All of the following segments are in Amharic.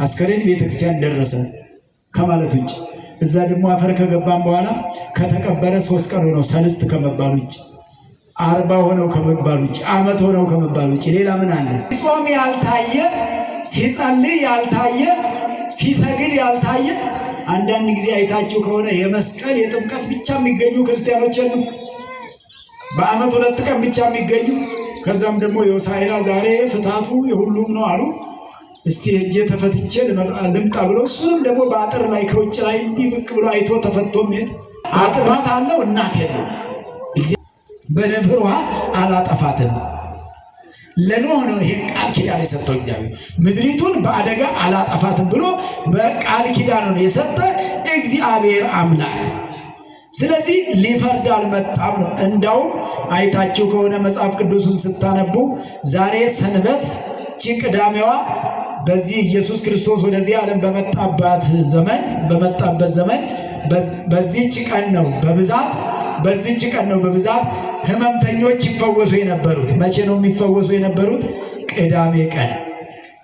አስከሬን ቤተክርስቲያን ደረሰ ከማለት ውጭ እዛ ደግሞ አፈር ከገባን በኋላ ከተቀበረ 3 ቀን ሆነው ሰልስት ከመባል ውጭ 40 ሆነው ከመባል ውጭ ዓመት ሆነው ከመባል ውጭ ሌላ ምን አለ? ጾም ያልታየ ሲጸልይ ያልታየ ሲሰግድ ያልታየ አንዳንድ ጊዜ አይታችሁ ከሆነ የመስቀል የጥምቀት ብቻ የሚገኙ ክርስቲያኖች አሉ። በዓመት 2 ቀን ብቻ የሚገኙ ከዛም ደግሞ የሆሳዕና ዛሬ ፍታቱ የሁሉም ነው አሉ። እስቲ ሄጄ ተፈትቼ ልምጣ ብሎ እሱንም ደግሞ በአጥር ላይ ከውጭ ላይ እንዲህ ብቅ ብሎ አይቶ ተፈቶ ሄድ። አጥባት አለው እናት የለው በነፍር ውሃ አላጠፋትም። ለኖህ ነው ይሄ ቃል ኪዳን የሰጠው እግዚአብሔር። ምድሪቱን በአደጋ አላጠፋትም ብሎ በቃል ኪዳን ነው የሰጠ እግዚአብሔር አምላክ። ስለዚህ ሊፈርድ አልመጣም ነው። እንዳውም አይታችሁ ከሆነ መጽሐፍ ቅዱስን ስታነቡ ዛሬ ሰንበት ቅዳሜዋ በዚህ ኢየሱስ ክርስቶስ ወደዚህ ዓለም በመጣበት ዘመን በዚህች ቀን ነው በብዛት ህመምተኞች ይፈወሱ የነበሩት። መቼ ነው የሚፈወሱ የነበሩት? ቅዳሜ ቀን።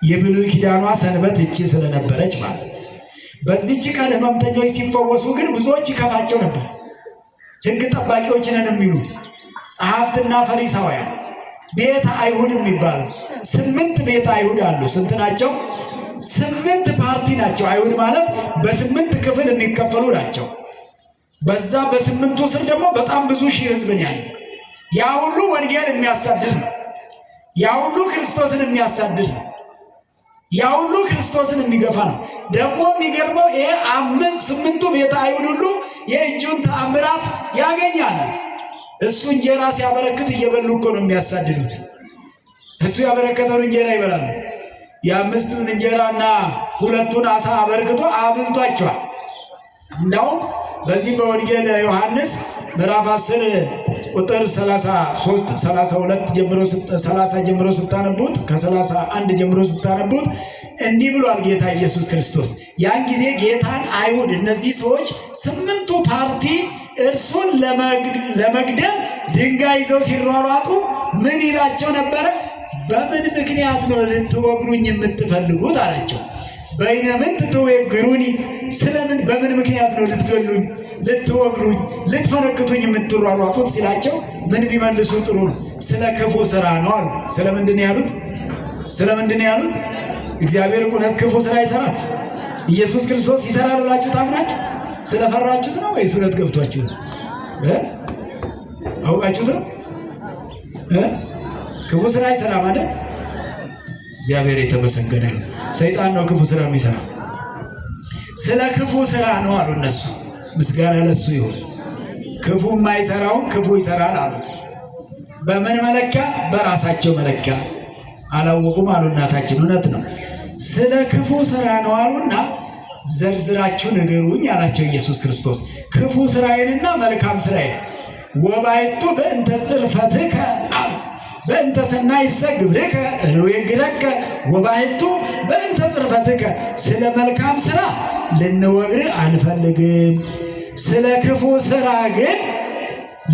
የብሉይ ኪዳኗ ሰንበት እቺ ስለነበረች ማለት። በዚህች ቀን ህመምተኞች ሲፈወሱ ግን ብዙዎች ይከፋቸው ነበር። ሕግ ጠባቂዎች ነን የሚሉ ጸሐፍትና ፈሪሳውያን ቤተ አይሁድ የሚባሉ 8 ቤተ አይሁድ አሉ። ስንት ናቸው? 8 ፓርቲ ናቸው። አይሁድ ማለት በ8 ክፍል የሚከፈሉ ናቸው። በዛ በ8ቱ ስር ደግሞ በጣም ብዙ ሺህ ህዝብ ነው ያለው። ያ ሁሉ ወንጌል የሚያሳድድ ነው። ያ ሁሉ ክርስቶስን የሚያሳድድ ነው። ያ ሁሉ ክርስቶስን የሚገፋ ነው። ደግሞ የሚገርመው ይሄ 8ቱ ቤተ አይሁድ ሁሉ የእጁን ተአምራት ያገኛሉ። እሱ እንጀራ ሲያበረክት እየበሉ እኮ ነው የሚያሳድዱት። እሱ ያበረከተውን እንጀራ ይበላሉ። የ5ቱን እንጀራና 2ቱን ዓሣ አበርክቶ አብልቷቸዋል። እንዳውም በዚህ በወንጌል ዮሐንስ ምዕራፍ 10 ቁጥር 33 32 ጀምሮ 30 ጀምሮ ስታነቡት ከ31 ጀምሮ ስታነቡት እንዲህ ብሏል ጌታ ኢየሱስ ክርስቶስ። ያን ጊዜ ጌታን አይሁድ እነዚህ ሰዎች 8ቱ ፓርቲ እርሱን ለመግደል ድንጋይ ይዘው ሲሯሯጡ ምን ይላቸው ነበረ? በምን ምክንያት ነው ልትወግሩኝ የምትፈልጉት አላቸው። በይነምን ትወግሩኒ፣ ስለምን በምን ምክንያት ነው ልትገሉኝ፣ ልትወግሩኝ፣ ልትፈነክቱኝ የምትሯሯጡት ሲላቸው ምን ቢመልሱ ጥሩ ነው? ስለ ክፉ ስራ ነው አሉ። ስለምንድን ነው ያሉት? እግዚአብሔር እውነት ክፉ ስራ ይሰራል? ኢየሱስ ክርስቶስ ይሰራል ብላችሁ ታምናችሁ? ስለፈራችሁት ነው ወይስ እውነት ገብቷችሁ ነው? አውቃችሁት ነው? ክፉ ስራ ይሰራል ማለት እግዚአብሔር የተመሰገነ ነው። ሰይጣን ነው ክፉ ስራ የሚሰራ። ስለ ክፉ ስራ ነው አሉ እነሱ። ምስጋና ለሱ ይሁን። ክፉ የማይሰራው ክፉ ይሰራል አሉት። በምን መለኪያ? በራሳቸው መለኪያ አላወቁም አሉ እናታችን። እውነት ነው። ስለ ክፉ ስራ ነው አሉና ዘርዝራችሁ ንገሩኝ አላቸው ኢየሱስ ክርስቶስ። ክፉ ስራዬንና መልካም ስራዬን ወባይቱ በእንተ ጽርፈትከ አሉ በእንተ ሰናይሰ ግብርከ እንወግረከ ወባይቱ በእንተ ጽርፈትከ። ስለ መልካም ስራ ልንወግር አንፈልግም፣ ስለ ክፉ ስራ ግን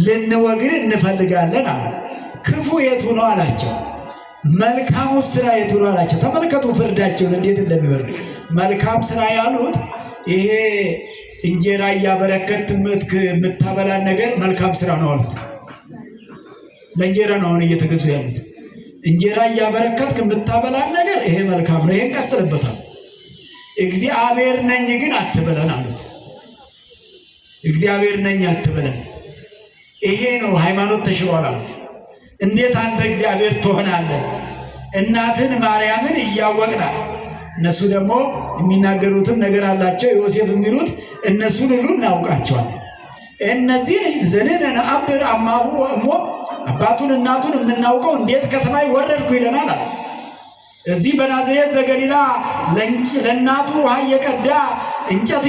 ልንወግር እንፈልጋለን አሉ። ክፉ የቱ ነው አላቸው። መልካሙ ስራ የቱ ነው አላቸው። ተመልከቱ ፍርዳቸውን እንዴት እንደሚበርዱ። መልካም ስራ ያሉት ይሄ እንጀራ እያበረከት የምታበላን ነገር መልካም ስራ ነው አሉት። ለእንጀራ ነው አሁን እየተገዙ ያሉት። እንጀራ እያበረከትክ የምታበላን ነገር ይሄ መልካም ነው፣ ይሄን ቀጥልበታል። እግዚአብሔር ነኝ ግን አትበለን አሉት። እግዚአብሔር ነኝ አትበለን፣ ይሄ ነው ሃይማኖት ተሽሯል አሉት። እንዴት አንተ እግዚአብሔር ትሆናለህ? እናትን ማርያምን እያወቅናት። እነሱ ደግሞ የሚናገሩትም ነገር አላቸው። ዮሴፍ የሚሉት እነሱን ሁሉ እናውቃቸዋለን። እነዚህ ዘነነ ነአብር አማሁ ወእሞ፣ አባቱን እናቱን የምናውቀው እንዴት ከሰማይ ወረድኩ ይለናል አለ። እዚህ በናዝሬት ዘገሊላ ለእናቱ ውሃ እየቀዳ እንጨት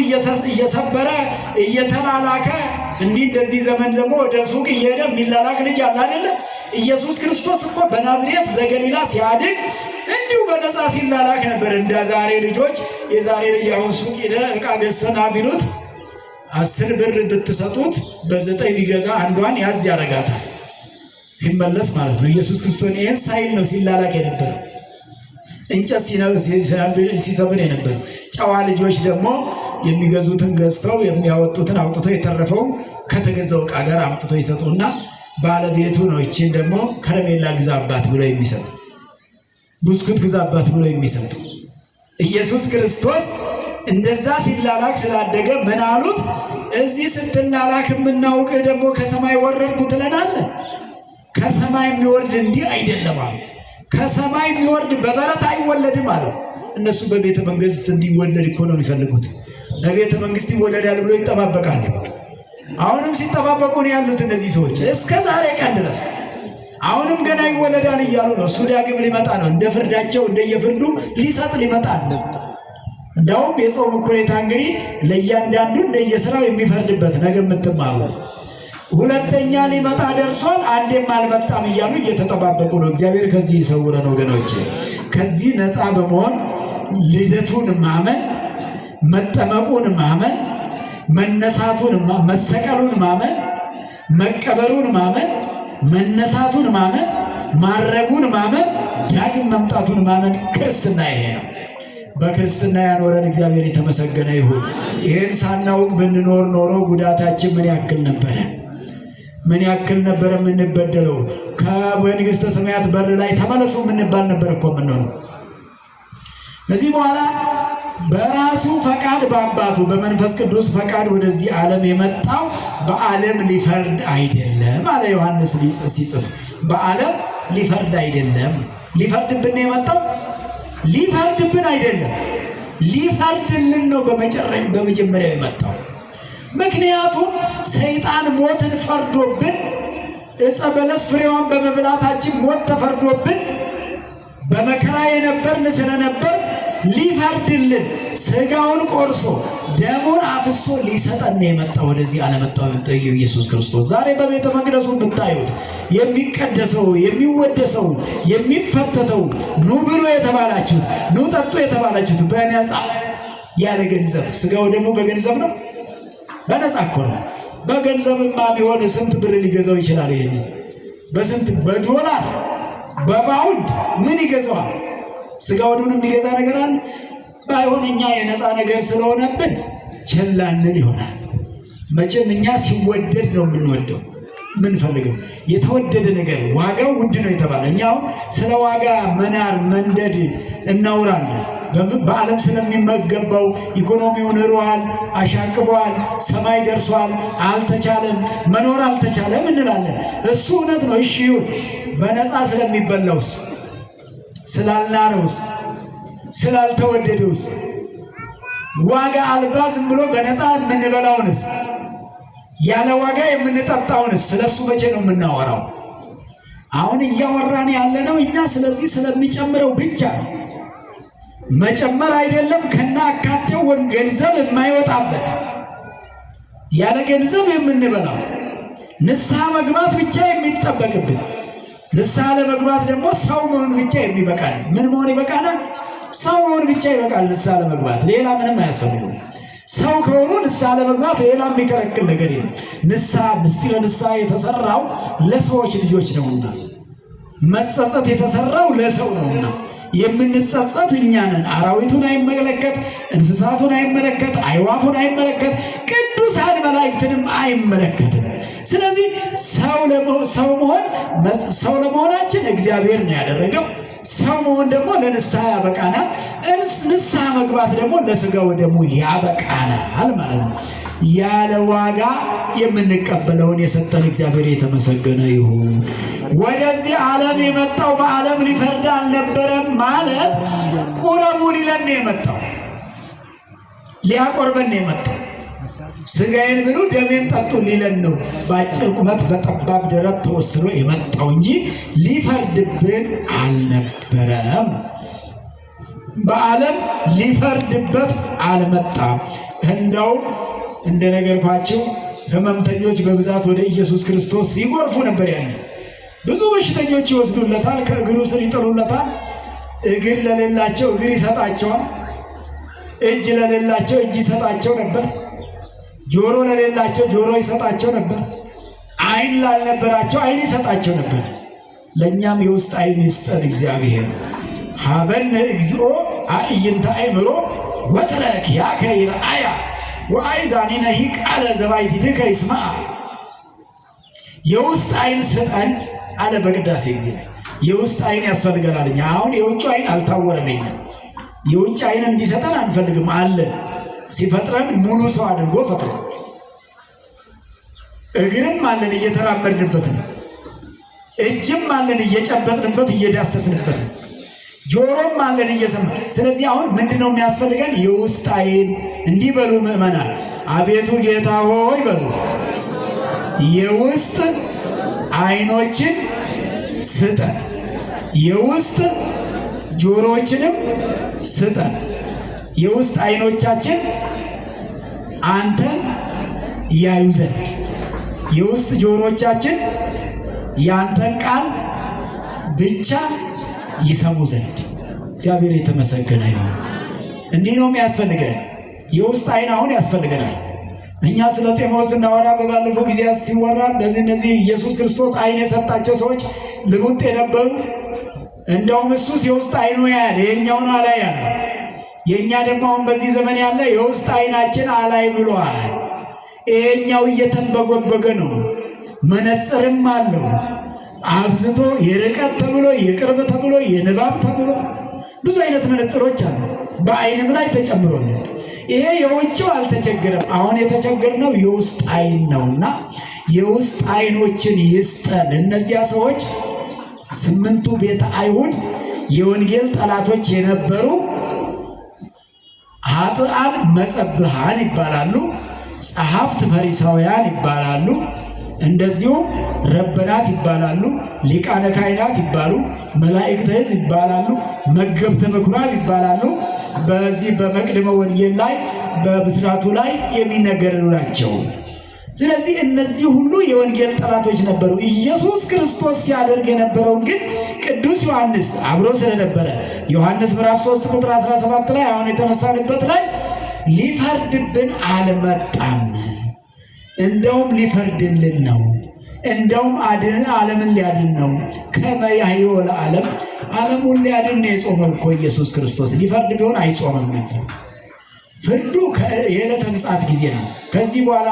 እየሰበረ እየተላላከ እንደዚህ ዘመን ደግሞ ወደ ሱቅ እየሄደ የሚላላክ ልጅ አለ አይደለ? ኢየሱስ ክርስቶስ እኮ በናዝሬት ዘገሊላ ሲያድግ እንዲሁ በነፃ ሲላላክ ነበር። እንደ ዛሬ ልጆች የዛሬ ልጅ አሁን ሱቅ ሄደ ዕቃ ገዝተና ቢሉት 10 ብር ብትሰጡት በ9 ቢገዛ አንዷን ያዝ ያረጋታል ሲመለስ ማለት ነው። ኢየሱስ ክርስቶስ ይሄን ሳይል ነው ሲላላክ የነበረው። እንጨት ሲሰብር የነበሩ ጨዋ ልጆች ደግሞ የሚገዙትን ገዝተው የሚያወጡትን አውጥተው የተረፈው ከተገዛው ዕቃ ጋር አምጥተው ይሰጡና ባለቤቱ ነው እቺን ደግሞ ከረሜላ ግዛባት ብሎ የሚሰጡ ብስኩት ግዛባት ብሎ የሚሰጡ። ኢየሱስ ክርስቶስ እንደዛ ሲላላክ ስላደገ ምን አሉት? እዚህ ስትላላክ የምናውቅህ ደግሞ ከሰማይ ወረድኩ ትለናለህ? ከሰማይ የሚወርድ እንዲህ አይደለም አሉ። ከሰማይ የሚወርድ በበረት አይወለድም አለው። እነሱ በቤተ መንግስት እንዲወለድ እኮ ነው የሚፈልጉት። በቤተ መንግስት ይወለዳል ብሎ ይጠባበቃል። አሁንም ሲጠባበቁ ነው ያሉት እነዚህ ሰዎች እስከ ዛሬ ቀን ድረስ። አሁንም ገና ይወለዳል እያሉ ነው። እሱ ዳግም ሊመጣ ነው። እንደ ፍርዳቸው እንደየፍርዱ ሊሰጥ ሊመጣ ነው። እንደውም የጾም እኩሌታ እንግዲህ ለእያንዳንዱ እንደየስራው የሚፈርድበት ነገ የምትማሩት ሁለተኛ ሊመጣ ደርሷል፣ አንዴም አልመጣም እያሉ እየተጠባበቁ ነው። እግዚአብሔር ከዚህ ይሰውረን ወገኖቼ። ከዚህ ነፃ በመሆን ልደቱን ማመን፣ መጠመቁን ማመን፣ መነሳቱን መሰቀሉን ማመን፣ መቀበሩን ማመን፣ መነሳቱን ማመን፣ ማረጉን ማመን፣ ዳግም መምጣቱን ማመን ክርስትና ይሄ ነው። በክርስትና ያኖረን እግዚአብሔር የተመሰገነ ይሁን። ይሄን ሳናውቅ ብንኖር ኖሮ ጉዳታችን ምን ያክል ነበረ? ምን ያክል ነበረ የምንበደለው? ከመንግሥተ ሰማያት በር ላይ ተመለሱ የምንባል ነበር እኮ የምንሆነው። ከዚህ በኋላ በራሱ ፈቃድ በአባቱ በመንፈስ ቅዱስ ፈቃድ ወደዚህ ዓለም የመጣው በዓለም ሊፈርድ አይደለም አለ ዮሐንስ ሲጽፍ። በዓለም ሊፈርድ አይደለም። ሊፈርድብን ነው የመጣው። ሊፈርድብን አይደለም፣ ሊፈርድልን ነው በመጀመሪያው የመጣው። ምክንያቱም ሰይጣን ሞትን ፈርዶብን ዕፀ በለስ ፍሬዋን በመብላታችን ሞት ተፈርዶብን በመከራ የነበርን ስለነበር ሊፈርድልን ሥጋውን ቆርሶ ደሙን አፍሶ ሊሰጠን ነው የመጣው። ወደዚህ አለመጣው ኢየሱስ ክርስቶስ። ዛሬ በቤተ መቅደሱ የምታዩት የሚቀደሰው፣ የሚወደሰው፣ የሚፈተተው ኑ ብሎ የተባላችሁት፣ ኑ ጠጡ የተባላችሁት በነፃ ያለ ገንዘብ። ሥጋው ደግሞ በገንዘብ ነው፣ በነፃ እኮ ነው። በገንዘብማ ቢሆን ስንት ብር ሊገዛው ይችላል? ይሄን በስንት በዶላር በፓውንድ ምን ይገዛዋል? ሥጋ ወዱን የሚገዛ ነገር አለ? ባይሆን እኛ የነፃ ነገር ስለሆነብን ቸል አንል ይሆናል። መቼም እኛ ሲወደድ ነው የምንወደው የምንፈልገው። የተወደደ ነገር ዋጋው ውድ ነው የተባለ። እኛ አሁን ስለ ዋጋ መናር መንደድ እናውራለን። በዓለም ስለሚመገባው ኢኮኖሚው ንሯል፣ አሻቅቧል፣ ሰማይ ደርሷል፣ አልተቻለም፣ መኖር አልተቻለም እንላለን። እሱ እውነት ነው። እሺ ይሁን። በነፃ ስለሚበላውስ፣ ስላልናረውስ፣ ስላልተወደደውስ፣ ዋጋ አልባ ዝም ብሎ በነፃ የምንበላውንስ፣ ያለ ዋጋ የምንጠጣውንስ ስለሱ መቼ ነው የምናወራው? አሁን እያወራን ያለነው እኛ ስለዚህ ስለሚጨምረው ብቻ ነው። መጨመር አይደለም ከና አካቴው ገንዘብ የማይወጣበት ያለ ገንዘብ የምንበላው ንስሐ መግባት ብቻ የሚጠበቅብን። ንስሐ ለመግባት ደግሞ ሰው መሆን ብቻ የሚበቃል። ምን መሆን ይበቃናል? ሰው መሆን ብቻ ይበቃል። ንስሐ ለመግባት ሌላ ምንም አያስፈልግም። ሰው ከሆኑ ንስሐ ለመግባት ሌላ የሚከለክል ነገር የለም። ንስሐ ምስጢረ ንስሐ የተሰራው ለሰዎች ልጆች ነውና፣ መጸጸት የተሰራው ለሰው ነውና የምንጸጸት እኛ ነን። አራዊቱን አይመለከት፣ እንስሳቱን አይመለከት፣ አይዋፉን አይመለከት፣ ቅዱሳን መላእክትንም አይመለከትም። ስለዚህ ሰው ለመሆናችን እግዚአብሔር ነው ያደረገው። ሰው መሆን ደግሞ ለንስሐ ያበቃናል። ንስሐ መግባት ደግሞ ለሥጋው ደግሞ ያበቃናል ማለት ነው። ያለ ዋጋ የምንቀበለውን የሰጠን እግዚአብሔር የተመሰገነ ይሁን። ወደዚህ ዓለም የመጣው በዓለም ሊፈርድ አልነበረም ማለት ቁረቡ ሊለን ነው የመጣው። ሊያቆርበን ነው የመጣው። ሥጋዬን ብሉ ደሜን ጠጡ ሊለን ነው በአጭር ቁመት በጠባብ ደረት ተወስኖ የመጣው እንጂ ሊፈርድብን አልነበረም። በዓለም ሊፈርድበት አልመጣም። እንደውም እንደነገርኳችሁ ሕመምተኞች በብዛት ወደ ኢየሱስ ክርስቶስ ይጎርፉ ነበር። ያለ ብዙ በሽተኞች ይወስዱለታል፣ ከእግሩ ስር ይጥሉለታል። እግር ለሌላቸው እግር ይሰጣቸዋል። እጅ ለሌላቸው እጅ ይሰጣቸው ነበር። ጆሮ ለሌላቸው ጆሮ ይሰጣቸው ነበር። ዓይን ላልነበራቸው ዓይን ይሰጣቸው ነበር። ለእኛም የውስጥ ዓይን ይስጠን እግዚአብሔር። ሀበነ እግዚኦ አዕይንተ አእምሮ ወትረክ ያከ ይርአያ ወአይዛኒነሂ ቃለ ዘባይቲትከ ይስማዓ። የውስጥ አይን ስጠን አለ በቅዳሴ ጊዜ። የውስጥ አይን ያስፈልገናል። እኛ አሁን የውጭ አይን አልታወረም። የውጭ አይን እንዲሰጠን አንፈልግም አለን። ሲፈጥረን ሙሉ ሰው አድርጎ ፈጥሮ እግርም አለን እየተራመድንበት ነው። እጅም አለን እየጨበጥንበት እየዳሰስንበት ነው። ጆሮም አለን እየሰማ። ስለዚህ አሁን ምንድነው የሚያስፈልገን? የውስጥ አይን። እንዲህ በሉ ምእመናን፣ አቤቱ ጌታ ሆይ በሉ፣ የውስጥ አይኖችን ስጠን፣ የውስጥ ጆሮዎችንም ስጠን። የውስጥ አይኖቻችን አንተን ያዩ ዘንድ፣ የውስጥ ጆሮቻችን ያንተን ቃል ብቻ ይሰሙ ዘንድ። እግዚአብሔር የተመሰገነ ይሁን። እንዲህ ነው የሚያስፈልገን። የውስጥ አይን አሁን ያስፈልገናል። እኛ ስለ ጤማዎስ እናወራ በባለፈው ጊዜ ሲወራ እነዚህ ኢየሱስ ክርስቶስ አይን የሰጣቸው ሰዎች ልሙጥ የነበሩ፣ እንደውም እሱስ የውስጥ አይኑ ያያል፣ የኛውን አላይ ያለ። የኛ ደግሞ አሁን በዚህ ዘመን ያለ የውስጥ አይናችን አላይ ብሏል። ይሄኛው እየተንበጎበገ ነው። መነጽርም አለው አብዝቶ፣ የርቀት ተብሎ፣ የቅርብ ተብሎ፣ የንባብ ተብሎ ብዙ አይነት መነጽሮች አሉ። በአይንም ላይ ተጨምሮልን። ይሄ የውጭው አልተቸገረም። አሁን የተቸገርነው የውስጥ አይን ነውና የውስጥ አይኖችን ይስጠን። እነዚያ ሰዎች 8ቱ ቤተ አይሁድ የወንጌል ጠላቶች የነበሩ ኃጥአን መጸብሃን ይባላሉ። ጸሐፍት ፈሪሳውያን ይባላሉ። እንደዚሁም ረበናት ይባላሉ። ሊቃነ ካህናት ይባሉ፣ መላእክተ ሕዝብ ይባላሉ፣ መገብተ ምኵራብ ይባላሉ። በዚህ በመቅድመ ወንጌል ላይ በብስራቱ ላይ የሚነገሩ ናቸው። ስለዚህ እነዚህ ሁሉ የወንጌል ጠላቶች ነበሩ። ኢየሱስ ክርስቶስ ሲያደርግ የነበረውን ግን ቅዱስ ዮሐንስ አብሮ ስለነበረ ዮሐንስ ምዕራፍ 3 ቁጥር 17 ላይ አሁን የተነሳንበት ላይ ሊፈርድብን አልመጣም፣ እንደውም ሊፈርድልን ነው። እንደውም ዓለምን ሊያድን ነው። ከመ ያሕዮ ለዓለም፣ ዓለሙን ሊያድን ነው የጾመው እኮ ኢየሱስ ክርስቶስ። ሊፈርድ ቢሆን አይጾምም ነበር። ፍርዱ የዕለተ ምጽአት ጊዜ ነው። ከዚህ በኋላ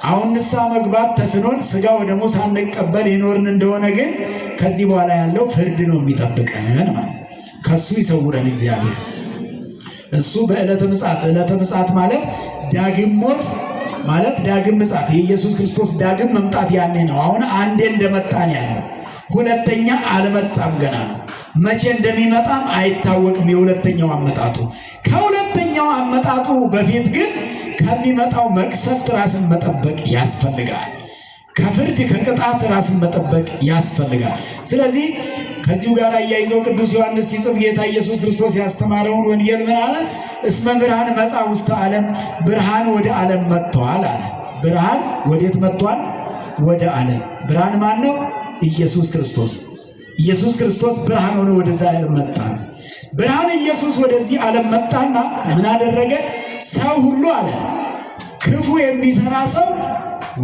አሁን ንስሐ መግባት ተስኖን ሥጋ ወደሙ ሳንቀበል የኖርን እንደሆነ ግን ከዚህ በኋላ ያለው ፍርድ ነው የሚጠብቀን ማለት። ከሱ ይሰውረን እግዚአብሔር። እሱ በዕለተ ምጽአት፣ ዕለተ ምጽአት ማለት ዳግም ሞት ማለት ዳግም ምጽአት፣ የኢየሱስ ክርስቶስ ዳግም መምጣት ያኔ ነው። አሁን አንዴ እንደመጣን ያለው፣ ሁለተኛ አልመጣም ገና ነው። መቼ እንደሚመጣም አይታወቅም የሁለተኛው አመጣጡ። ከሁለተኛው አመጣጡ በፊት ግን ከሚመጣው መቅሰፍት ራስን መጠበቅ ያስፈልጋል። ከፍርድ ከቅጣት ራስን መጠበቅ ያስፈልጋል። ስለዚህ ከዚሁ ጋር አያይዞ ቅዱስ ዮሐንስ ሲጽፍ ጌታ ኢየሱስ ክርስቶስ ያስተማረውን ወንጌል ምን አለ? እስመ ብርሃን መጽአ ውስተ ዓለም፣ ብርሃን ወደ ዓለም መጥቷል አለ። ብርሃን ወዴት መጥቷል? ወደ ዓለም። ብርሃን ማን ነው? ኢየሱስ ክርስቶስ። ኢየሱስ ክርስቶስ ብርሃን ሆኖ ወደዛ ዓለም መጣ። ብርሃን ኢየሱስ ወደዚህ ዓለም መጣና ምን አደረገ? ሰው ሁሉ አለ ክፉ የሚሰራ ሰው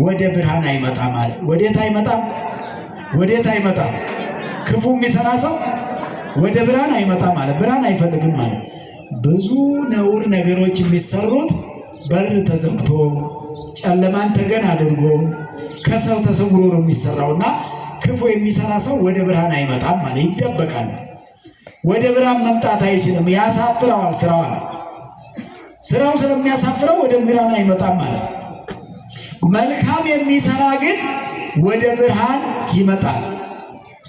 ወደ ብርሃን አይመጣም አለ። ወዴት አይመጣም? ወዴት አይመጣም? ክፉ የሚሰራ ሰው ወደ ብርሃን አይመጣም አለ። ብርሃን አይፈልግም አለ። ብዙ ነውር ነገሮች የሚሰሩት በር ተዘግቶ ጨለማን ተገን አድርጎ ከሰው ተሰውሮ ነው የሚሰራውና ክፉ የሚሰራ ሰው ወደ ብርሃን አይመጣም አለ። ይደበቃል። ወደ ብርሃን መምጣት አይችልም። ያሳፍረዋል ስራው ስለሚያሳፍረው ወደ ብርሃን አይመጣም ማለት። መልካም የሚሰራ ግን ወደ ብርሃን ይመጣል።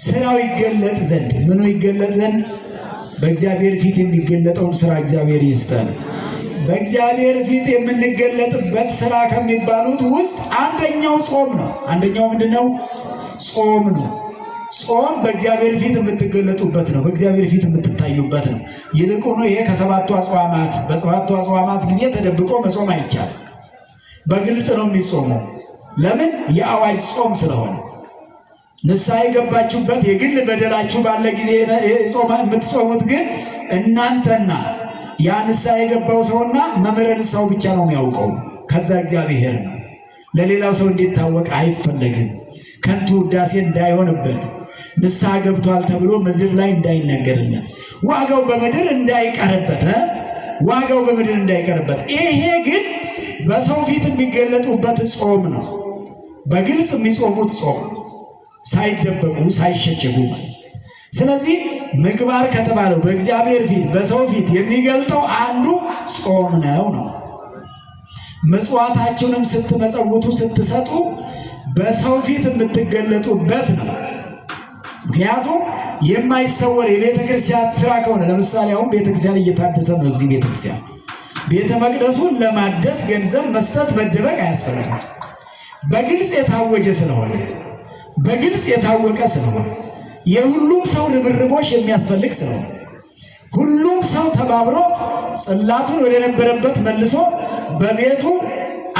ስራው ይገለጥ ዘንድ። ምኑ ይገለጥ ዘንድ? በእግዚአብሔር ፊት የሚገለጠውን ስራ እግዚአብሔር ይስጠን። በእግዚአብሔር ፊት የምንገለጥበት ስራ ከሚባሉት ውስጥ አንደኛው ጾም ነው። አንደኛው ምንድነው? ጾም ነው። ጾም በእግዚአብሔር ፊት የምትገለጡበት ነው። በእግዚአብሔር ፊት የምትታዩበት ነው። ይልቁኑ ይሄ ከሰባቱ አጽዋማት፣ በሰባቱ አጽዋማት ጊዜ ተደብቆ መጾም አይቻልም። በግልጽ ነው የሚጾመው። ለምን? የአዋጅ ጾም ስለሆነ። ንስሐ የገባችሁበት የግል በደላችሁ ባለ ጊዜ የምትጾሙት ግን እናንተና ያ ንስሐ የገባው ሰውና መምህረ ንስሐው ብቻ ነው የሚያውቀው። ከዛ እግዚአብሔር ነው። ለሌላው ሰው እንዲታወቅ አይፈለግም። ከንቱ ውዳሴ እንዳይሆንበት ንስሐ ገብቷል ተብሎ ምድር ላይ እንዳይነገርለት ዋጋው በምድር እንዳይቀርበት ይሄ ግን በሰው ፊት የሚገለጡበት ጾም ነው። በግልጽ የሚጾሙት ጾም ሳይደበቁ ሳይሸሸጉ። ስለዚህ ምግባር ከተባለው በእግዚአብሔር ፊት በሰው ፊት የሚገልጠው አንዱ ጾም ነው። ምጽዋታችሁንም ስትመጸውቱ ስትሰጡ በሰው ፊት የምትገለጡበት ነው። ምክንያቱም የማይሰወር የቤተ ክርስቲያን ስራ ከሆነ ለምሳሌ አሁን ቤተ ክርስቲያን እየታደሰ ነው። እዚህ ቤተ ክርስቲያን ቤተ መቅደሱን ለማደስ ገንዘብ መስጠት መደበቅ አያስፈልግም። በግልጽ የታወጀ ስለሆነ በግልጽ የታወቀ ስለሆነ የሁሉም ሰው ርብርቦሽ የሚያስፈልግ ስለሆነ ሁሉም ሰው ተባብሮ ጽላቱን ወደ ነበረበት መልሶ በቤቱ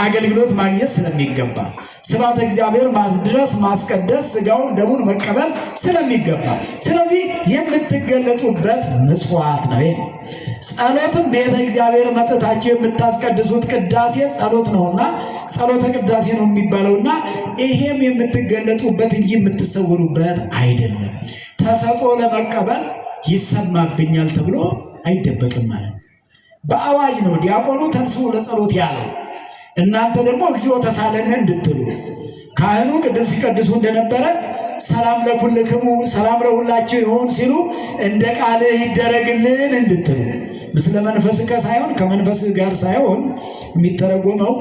አገልግሎት ማግኘት ስለሚገባ ስብሐተ እግዚአብሔር ማስድረስ ማስቀደስ ስጋውን ደሙን መቀበል ስለሚገባ ስለዚህ የምትገለጡበት ምጽዋት ነው። ጸሎትም ቤተ እግዚአብሔር መጥታችሁ የምታስቀድሱት ቅዳሴ ጸሎት ነውና ጸሎተ ቅዳሴ ነው የሚባለውና ይሄም የምትገለጡበት እንጂ የምትሰውሩበት አይደለም። ተሰጥኦ ለመቀበል ይሰማብኛል ተብሎ አይደበቅም ማለት በአዋጅ ነው ዲያቆኑ ተንሥኡ ለጸሎት ያለው። እናንተ ደግሞ እግዚኦ ተሳለነ እንድትሉ ካህኑ ቅድም ሲቀድሱ እንደነበረ ሰላም ለኩልክሙ ሰላም ለሁላችሁ ይሁን ሲሉ እንደ ቃልህ ይደረግልን እንድትሉ ምስለ መንፈስከ ሳይሆን ከመንፈስህ ጋር ሳይሆን የሚተረጎመው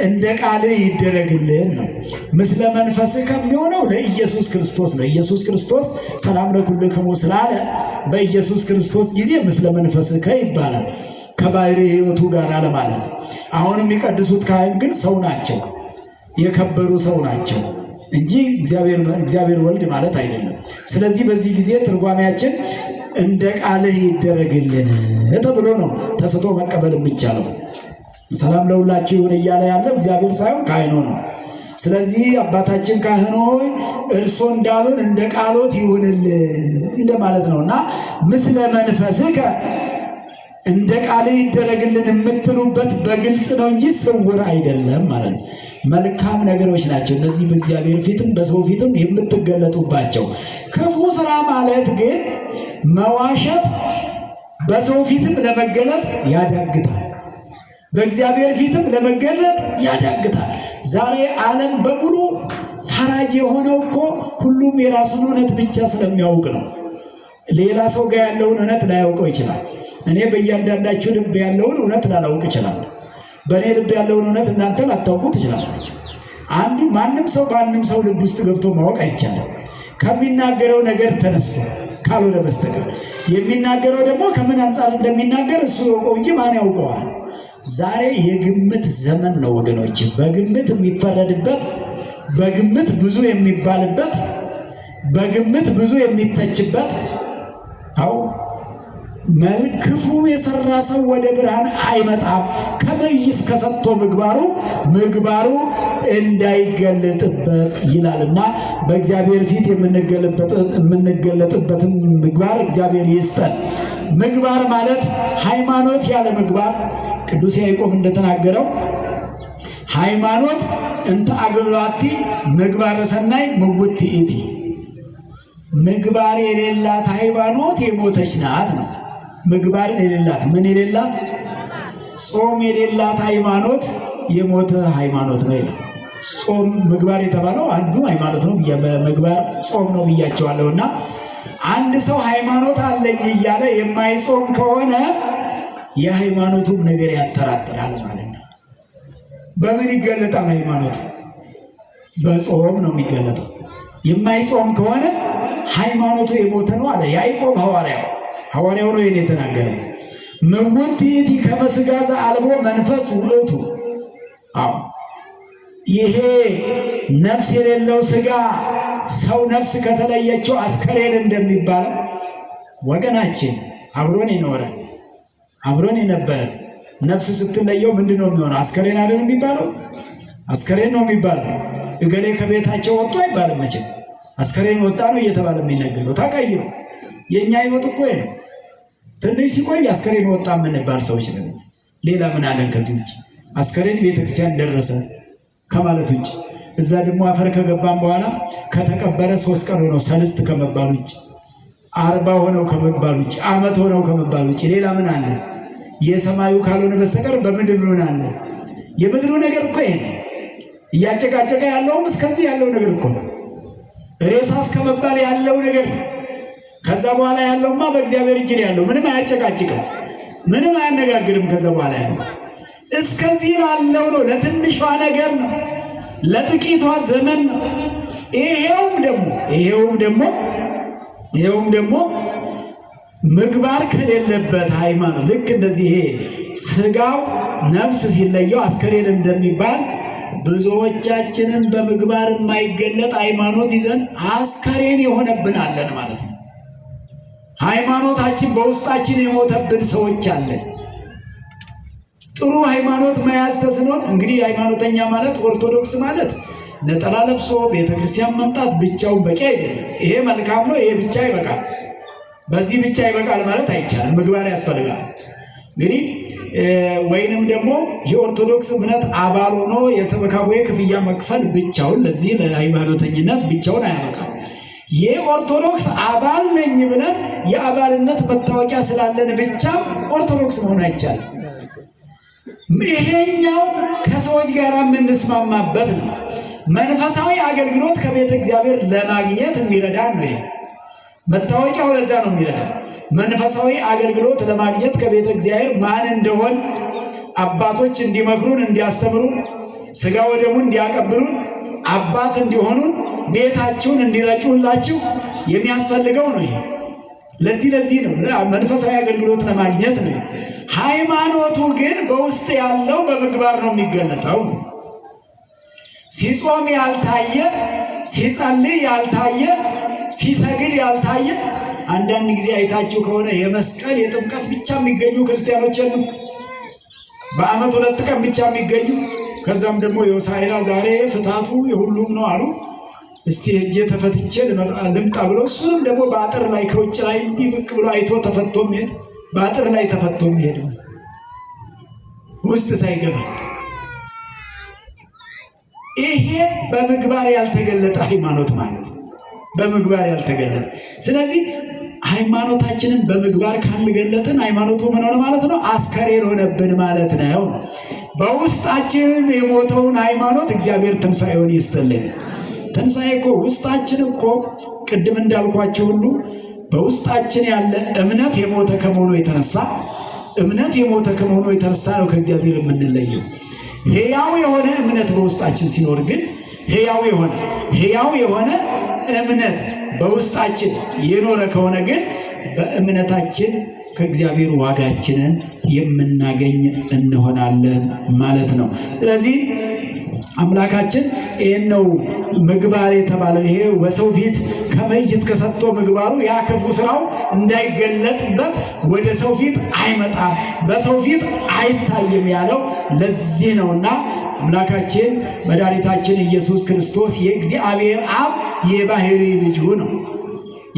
እንደ ቃልህ ይደረግልን ነው። ምስለ መንፈስህ ከሚሆነው ለኢየሱስ ክርስቶስ ነው። ኢየሱስ ክርስቶስ ሰላም ለኩልክሙ ስላለ በኢየሱስ ክርስቶስ ጊዜ ምስለ መንፈስከ ይባላል ከባህሪ ሕይወቱ ጋር አለማለት። አሁን የሚቀድሱት ካህን ግን ሰው ናቸው፣ የከበሩ ሰው ናቸው እንጂ እግዚአብሔር ወልድ ማለት አይደለም። ስለዚህ በዚህ ጊዜ ትርጓሜያችን እንደ ቃልህ ይደረግልን ተብሎ ነው ተሰጥቶ መቀበል የሚቻለው። ሰላም ለሁላችሁ ይሁን እያለ ያለው እግዚአብሔር ሳይሆን ካህኑ ነው። ስለዚህ አባታችን ካህኑ ሆይ እርሶ እንዳሉን እንደ ቃሎት ይሁንልን እንደማለት ነውና ምስለ መንፈስከ እንደ ቃል ይደረግልን የምትሉበት በግልጽ ነው እንጂ ስውር አይደለም ማለት ነው። መልካም ነገሮች ናቸው እነዚህ በእግዚአብሔር ፊትም በሰው ፊትም የምትገለጡባቸው። ክፉ ስራ ማለት ግን መዋሸት በሰው ፊትም ለመገለጥ ያዳግታል፣ በእግዚአብሔር ፊትም ለመገለጥ ያዳግታል። ዛሬ ዓለም በሙሉ ፈራጅ የሆነው እኮ ሁሉም የራሱን እውነት ብቻ ስለሚያውቅ ነው። ሌላ ሰው ጋር ያለውን እውነት ላያውቀው ይችላል። እኔ በእያንዳንዳችሁ ልብ ያለውን እውነት ላላውቅ እችላለሁ። በእኔ ልብ ያለውን እውነት እናንተ ላታውቁ ትችላላችሁ። ማንም ሰው በአንድም ሰው ልብ ውስጥ ገብቶ ማወቅ አይቻልም ከሚናገረው ነገር ተነስቶ ካልሆነ በስተቀር። የሚናገረው ደግሞ ከምን አንጻር እንደሚናገር እሱ ያውቀው እንጂ ማን ያውቀዋል? ዛሬ የግምት ዘመን ነው ወገኖች። በግምት የሚፈረድበት፣ በግምት ብዙ የሚባልበት፣ በግምት ብዙ የሚተችበት። አዎ ክፉ የሰራ ሰው ወደ ብርሃን አይመጣም ከመይስ ከሰጥቶ ምግባሩ እንዳይገለጥበት ይላልና በእግዚአብሔር ፊት የምንገለጥበትን ምግባር እግዚአብሔር ይስጠን። ምግባር ማለት ሃይማኖት ያለ ምግባር ቅዱስ ያዕቆብ እንደተናገረው ሃይማኖት እንተ አግብባቲ ምግባረ ሰናይ ምውት ይእቲ። ምግባር የሌላት ሃይማኖት የሞተች ናት ነው። ምግባር የሌላት ምን የሌላት? ጾም የሌላት ሃይማኖት የሞተ ሃይማኖት ነው ይላል። ጾም ምግባር የተባለው አንዱ ሃይማኖት ነው። ምግባር ጾም ነው ብያቸዋለሁና አንድ ሰው ሃይማኖት አለኝ እያለ የማይጾም ከሆነ የሃይማኖቱም ነገር ያጠራጥራል ማለት ነው። በምን ይገለጣል ሃይማኖቱ? በጾም ነው የሚገለጠው። የማይጾም ከሆነ ሃይማኖቱ የሞተ ነው አለ ያዕቆብ ሐዋርያው ነው ይሄን የተናገረው። ምውት ይእቲ ከመ ሥጋ ዘአልቦ መንፈስ ውእቱ። አዎ ይሄ ነፍስ የሌለው ሥጋ ሰው ነፍስ ከተለየችው አስከሬን እንደሚባለው ወገናችን አብሮን የኖረ አብሮን የነበረ ነፍስ ስትለየው ምንድን ነው የሚሆነው? አስከሬን አይደል የሚባለው? አስከሬን ነው የሚባለው። እገሌ ከቤታቸው ወጥቶ አይባልም መቼም። አስከሬን ወጣ ነው እየተባለ የሚነገረው። ታውቃይ ነው የኛ ህይወት እኮ ነው። ትንሽ ሲቆይ አስከሬን ወጣ የምንባል ሰዎች ነን። ሌላ ምን አለን ከዚህ ውጭ? አስከሬን ቤተክርስቲያን ደረሰ ከማለት ውጭ እዛ ደግሞ አፈር ከገባን በኋላ ከተቀበረ 3 ቀን ሆነው ሰልስት ከመባል ውጭ 40 ሆነው ከመባል ውጭ ዓመት ሆነው ከመባል ውጭ ሌላ ምን አለ? የሰማዩ ካልሆነ በስተቀር በምድር ምን አለ? የምድሩ ነገር እኮ ይሄ እያጨቃጨቀ ያለውም እስከዚህ ያለው ነገር እኮ ሬሳ እስከመባል ያለው ነገር። ከዛ በኋላ ያለውማ በእግዚአብሔር እጅ ነው ያለው። ምንም አያጨቃጭቅም፣ ምንም አያነጋግርም። ከዛ በኋላ ያለው እስከዚህ ላለው ነው፣ ለትንሿ ነገር ነው፣ ለጥቂቷ ዘመን ነው። ይሄውም ደግሞ ምግባር ከሌለበት ሃይማኖት ልክ እንደዚህ ይሄ ስጋው ነፍስ ሲለየው አስከሬን እንደሚባል ብዙዎቻችንን በምግባር የማይገለጥ ሃይማኖት ይዘን አስከሬን የሆነብናለን ማለት ነው። ሃይማኖታችን በውስጣችን የሞተብን ሰዎች አለን። ጥሩ ሃይማኖት መያዝ ተስኖን እንግዲህ ሃይማኖተኛ ማለት ኦርቶዶክስ ማለት ነጠላ ለብሶ ቤተክርስቲያን መምጣት ብቻውን በቂ አይደለም። ይሄ መልካም ነው፣ ይሄ ብቻ ይበቃል። በዚህ ብቻ ይበቃል ማለት አይቻልም። ምግባር ያስፈልጋል። እንግዲህ ወይንም ደግሞ የኦርቶዶክስ እምነት አባል ሆኖ የሰበካ ጉባኤ ክፍያ መክፈል ብቻውን ለዚህ ለሃይማኖተኝነት ብቻውን አያበቃም። የኦርቶዶክስ አባል ነኝ ብለን የአባልነት መታወቂያ ስላለን ብቻ ኦርቶዶክስ መሆን አይቻልም። ይሄኛው ከሰዎች ጋር የምንስማማበት ነው። መንፈሳዊ አገልግሎት ከቤተ እግዚአብሔር ለማግኘት የሚረዳን ነው። ይሄ መታወቂያው ለዛ ነው የሚረዳን። መንፈሳዊ አገልግሎት ለማግኘት ከቤተ እግዚአብሔር ማን እንደሆን አባቶች እንዲመክሩን፣ እንዲያስተምሩን፣ ስጋ ወደሙን እንዲያቀብሉን፣ አባት እንዲሆኑን፣ ቤታችሁን እንዲረጩላችሁ የሚያስፈልገው ነው። ይሄ ለዚህ ነው መንፈሳዊ አገልግሎት ለማግኘት ነው። ሃይማኖቱ ግን በውስጥ ያለው በምግባር ነው የሚገለጠው። ሲጾም ያልታየ፣ ሲጸልይ ያልታየ፣ ሲሰግድ ያልታየ። አንዳንድ ጊዜ አይታችሁ ከሆነ የመስቀል የጥምቀት ብቻ የሚገኙ ክርስቲያኖች አሉ። በዓመት 2 ቀን ብቻ የሚገኙ። ከዛም ደግሞ የሆሳዕና ዛሬ ፍታቱ የሁሉም ነው አሉ። እስቲ ሄጄ ተፈትቼ ልምጣ ብሎ እሱም ደግሞ በአጥር ላይ ከውጭ ላይ እንዲህ ብቅ ብሎ አይቶ ተፈቶ የሚሄድ በአጥር ላይ ተፈቶ የሚሄድ ውስጥ ሳይገባ። ይሄ በምግባር ያልተገለጠ ሃይማኖት ማለት ነው። በምግባር ያልተገለጠ። ስለዚህ ሃይማኖታችንን በምግባር ካልገለጥን ሃይማኖቱ ምን ሆነ ማለት ነው? አስከሬን ሆነብን ማለት ነው። በውስጣችን የሞተውን ሃይማኖት እግዚአብሔር ትንሣኤውን ይስጥልን። ትንሣኤ እኮ ውስጣችን እኮ ቅድም እንዳልኳቸው ሁሉ በውስጣችን ያለ እምነት የሞተ ከመሆኑ የተነሳ ነው ከእግዚአብሔር የምንለየው። ሕያው የሆነ እምነት በውስጣችን ሲኖር ግን ሕያው የሆነ እምነት በውስጣችን የኖረ ከሆነ ግን በእምነታችን ከእግዚአብሔር ዋጋችንን የምናገኝ እንሆናለን ማለት ነው። ስለዚህ አምላካችን ይህን ነው ምግባር የተባለው። ይሄ በሰው ፊት ከመይት ከሰጥቶ ምግባሩ ያ ክፉ ስራው እንዳይገለጥበት ወደ ሰው ፊት አይመጣም፣ በሰው ፊት አይታይም ያለው ለዚህ ነውና አምላካችን መድኃኒታችን ኢየሱስ ክርስቶስ የእግዚአብሔር አብ የባህሪ ልጁ ነው።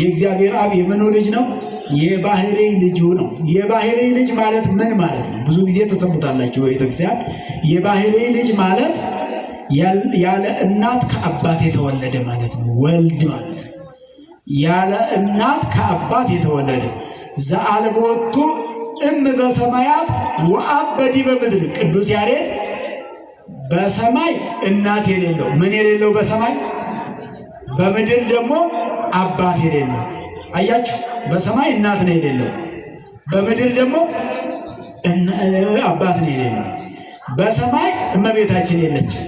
የእግዚአብሔር አብ የምኑ ልጅ ነው? የባህሪ ልጁ ነው። የባህሪ ልጅ ማለት ምን ማለት ነው? ብዙ ጊዜ ተሰሙታላችሁ በቤተክርስቲያን። የባህሪ ልጅ ማለት ያለ እናት ከአባት የተወለደ ማለት ነው። ወልድ ማለት ያለ እናት ከአባት የተወለደ ዘአልቦቱ እም በሰማያት ወአብ በዲበ ምድር። ቅዱስ ያሬድ በሰማይ እናት የሌለው ምን የሌለው በሰማይ በምድር ደግሞ አባት የሌለው። አያችሁ፣ በሰማይ እናት ነው የሌለው፣ በምድር ደግሞ አባት ነው የሌለው። በሰማይ እመቤታችን የለችም።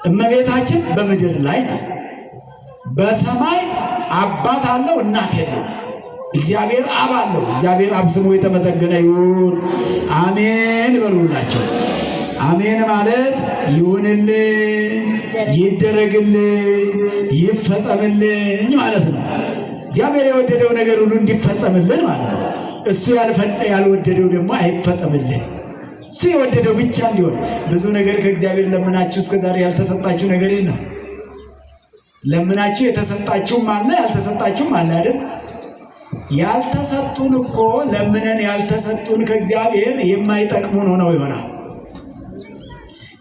እመቤታችን በምድር ላይ ናት። በሰማይ አባት አለው፣ እናት የለው። እግዚአብሔር አብ አለው። እግዚአብሔር አብ ስሙ የተመሰገነ ይሁን። አሜን በሉላቸው። አሜን ማለት ይሁንልን፣ ይደረግልን፣ ይፈጸምልን ማለት ነው። እግዚአብሔር የወደደው ነገር ሁሉ እንዲፈጸምልን ማለት ነው። እሱ ያልወደደው ደግሞ አይፈጸምልን። እሱ የወደደው ብቻ እንዲሆን። ብዙ ነገር ከእግዚአብሔር ለምናችሁ እስከዛሬ ያልተሰጣችሁ ነገር የለም። ለምናችሁ የተሰጣችሁም አለ፣ ያልተሰጣችሁም አለ አይደል? ያልተሰጡን እኮ ለምነን ያልተሰጡን ከእግዚአብሔር የማይጠቅሙን ሆነው ይሆናል።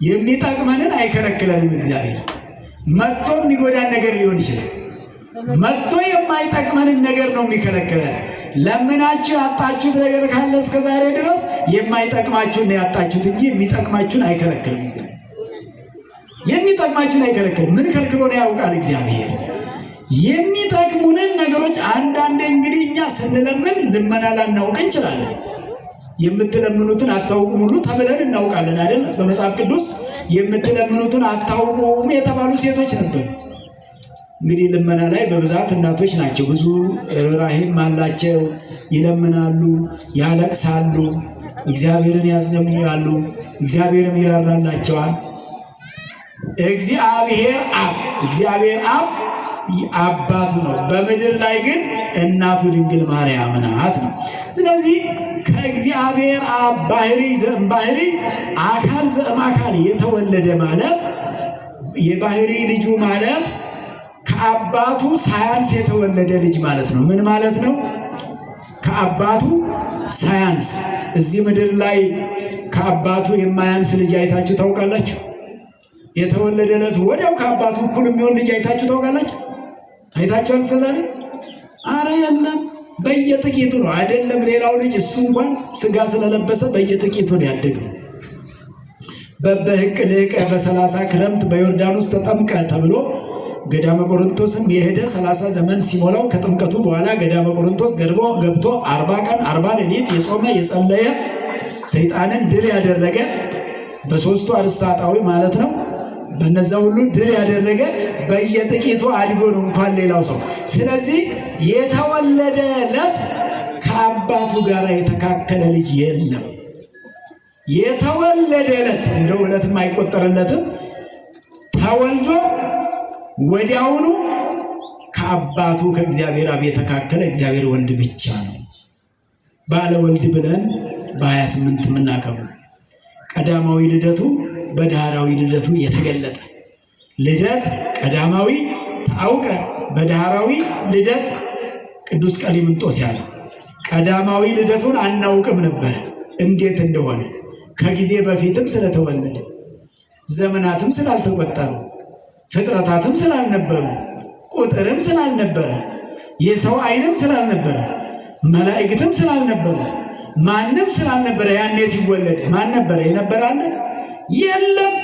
የሚጠቅመንን አይከለክለንም። እግዚአብሔር መጥቶ የሚጎዳን ነገር ሊሆን ይችላል። መጥቶ የማይጠቅመንን ነገር ነው የሚከለክለን። ለምናችሁ ያጣችሁት ነገር ካለ እስከ ዛሬ ድረስ የማይጠቅማችሁን ያጣችሁት እንጂ የሚጠቅማችሁን አይከለክልም። የሚጠቅማችሁን አይከለክልም። ምን ከልክሎ ነው ያውቃል እግዚአብሔር። የሚጠቅሙንን ነገሮች አንዳንዴ እንግዲህ እኛ ስንለምን ልመና ላናውቅ እንችላለን። የምትለምኑትን አታውቁም ሁሉ ተብለን እናውቃለን አይደል? በመጽሐፍ ቅዱስ የምትለምኑትን አታውቁም የተባሉ ሴቶች ነበሩ። እንግዲህ ልመና ላይ በብዛት እናቶች ናቸው። ብዙ ራሂም አላቸው። ይለምናሉ፣ ያለቅሳሉ፣ እግዚአብሔርን ያዝነምናሉ፣ እግዚአብሔርም ይራራላቸዋል። እግዚአብሔር አብ አባቱ ነው። በምድር ላይ ግን እናቱ ድንግል ማርያም ናት ነው። ስለዚህ ከእግዚአብሔር አብ ባህሪ ዘእምባህሪ አካል ዘእምአካል የተወለደ ማለት የባህሪ ልጁ ማለት ከአባቱ ሳያንስ የተወለደ ልጅ ማለት ነው። ምን ማለት ነው? ከአባቱ ሳያንስ። እዚህ ምድር ላይ ከአባቱ የማያንስ ልጅ አይታችሁ ታውቃላችሁ? የተወለደ ዕለት ወዲያው ከአባቱ እኩል የሚሆን ልጅ አይታችሁ ታውቃላችሁ? አይታችኋል እስከ ዛሬ? አረ የለም፣ በየጥቂቱ ነው። አይደለም ሌላው ልጅ እሱ እንኳን ስጋ ስለለበሰ በየጥቂቱ ነው ያደገው። በበህቅ ልቀ በ30 ክረምት በዮርዳኖስ ተጠምቀ ተብሎ ገዳመ ቆሮንቶስም የሄደ 30 ዘመን ሲሞላው ከጥምቀቱ በኋላ ገዳመ ቆሮንቶስ ገብቶ 40 ቀን 40 ሌሊት የጾመ የጸለየ ሰይጣንን ድል ያደረገ በሶስቱ አርስታጣዊ ማለት ነው። በነዛ ሁሉ ድል ያደረገ በየጥቂቱ አድጎ ነው እንኳን ሌላው ሰው። ስለዚህ የተወለደ ዕለት ከአባቱ ጋር የተካከለ ልጅ የለም። የተወለደ ዕለት እንደው ዕለትም አይቆጠርለትም። ተወልዶ ወዲያውኑ ከአባቱ ከእግዚአብሔር አብ የተካከለ እግዚአብሔር ወልድ ብቻ ነው። ባለ ወልድ ብለን በ28 የምናከብረው ቀዳማዊ ልደቱ በዳህራዊ ልደቱ የተገለጠ ልደት ቀዳማዊ ታውቀ በዳህራዊ ልደት ቅዱስ ቀሌምንጦስ ያለ ቀዳማዊ ልደቱን አናውቅም ነበር እንዴት እንደሆነ ከጊዜ በፊትም ስለተወለደ ዘመናትም ስላልተቆጠሩ ፍጥረታትም ስላልነበሩ ቁጥርም ስላልነበረ የሰው ዓይንም ስላልነበረ መላእክትም ስላልነበሩ ማንም ስላልነበረ ያኔ ሲወለድ ማን ነበረ? የነበራለ የለም።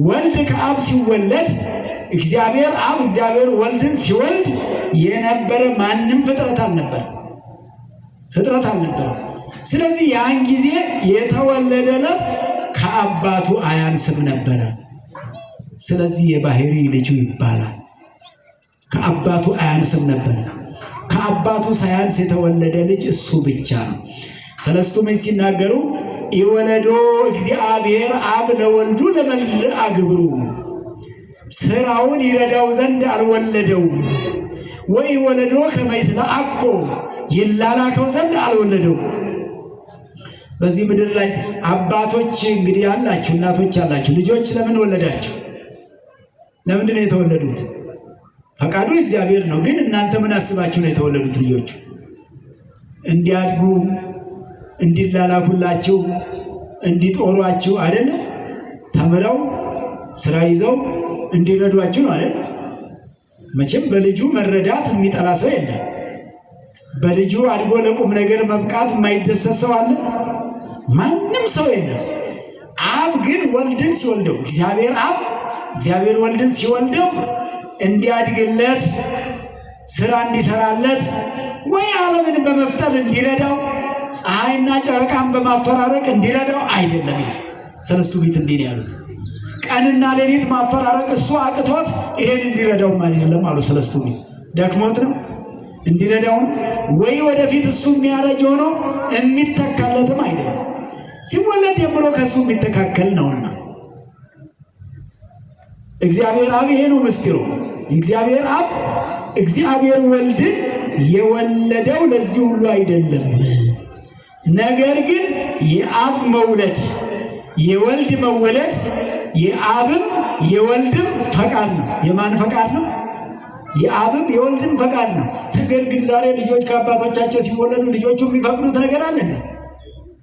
ወልድ ከአብ ሲወለድ እግዚአብሔር አብ እግዚአብሔር ወልድን ሲወልድ የነበረ ማንም ፍጥረት አልነበረ። ስለዚህ ያን ጊዜ የተወለደለት ከአባቱ አያንስም ነበረ። ስለዚህ የባህሪ ልጁ ይባላል። ከአባቱ አያንስም ነበር። ከአባቱ ሳያንስ የተወለደ ልጅ እሱ ብቻ ነው። ሰለስቱ ምዕት ሲናገሩ ይወለዶ እግዚአብሔር አብ ለወልዱ ለመልአ ግብሩ፣ ስራውን ይረዳው ዘንድ አልወለደውም። ወይ ወለዶ ከመ ይትለአኮ፣ ይላላከው ዘንድ አልወለደውም። በዚህ ምድር ላይ አባቶች እንግዲህ አላችሁ፣ እናቶች አላችሁ። ልጆች ለምን ወለዳችሁ? ለምንድን ነው የተወለዱት? ፈቃዱ እግዚአብሔር ነው። ግን እናንተ ምን አስባችሁ ነው የተወለዱት? ልጆች እንዲያድጉ፣ እንዲላላኩላችሁ፣ እንዲጦሯችሁ አይደለ? ተምረው ስራ ይዘው እንዲረዷችሁ ነው አይደል? መቼም በልጁ መረዳት የሚጠላ ሰው የለም። በልጁ አድጎ ለቁም ነገር መብቃት የማይደሰት ሰው አለ? ማንም ሰው የለም። አብ ግን ወልድን ሲወልደው እግዚአብሔር አብ እግዚአብሔር ወልድን ሲወልደው እንዲያድግለት ስራ እንዲሰራለት ወይ ዓለምን በመፍጠር እንዲረዳው ፀሐይና ጨረቃን በማፈራረቅ እንዲረዳው አይደለም። ሰለስቱ ምዕት እንዲህ ነው ያሉት። ቀንና ሌሊት ማፈራረቅ እሱ አቅቶት ይሄን እንዲረዳው አይደለም አሉ ሰለስቱ ምዕት። ደክሞት ነው እንዲረዳው ወይ ወደፊት እሱ የሚያረጅ ሆኖ የሚተካለትም አይደለም። ሲወለድ ጀምሮ ከሱ የሚተካከል ነውና እግዚአብሔር አብ ይሄ ነው ምስጢሩ። እግዚአብሔር አብ እግዚአብሔር ወልድን የወለደው ለዚህ ሁሉ አይደለም። ነገር ግን የአብ መውለድ የወልድ መወለድ የአብም የወልድም ፈቃድ ነው። የማን ፈቃድ ነው? የአብም የወልድም ፈቃድ ነው። ነገር ግን ዛሬ ልጆች ከአባቶቻቸው ሲወለዱ ልጆቹ የሚፈቅዱት ነገር አለ?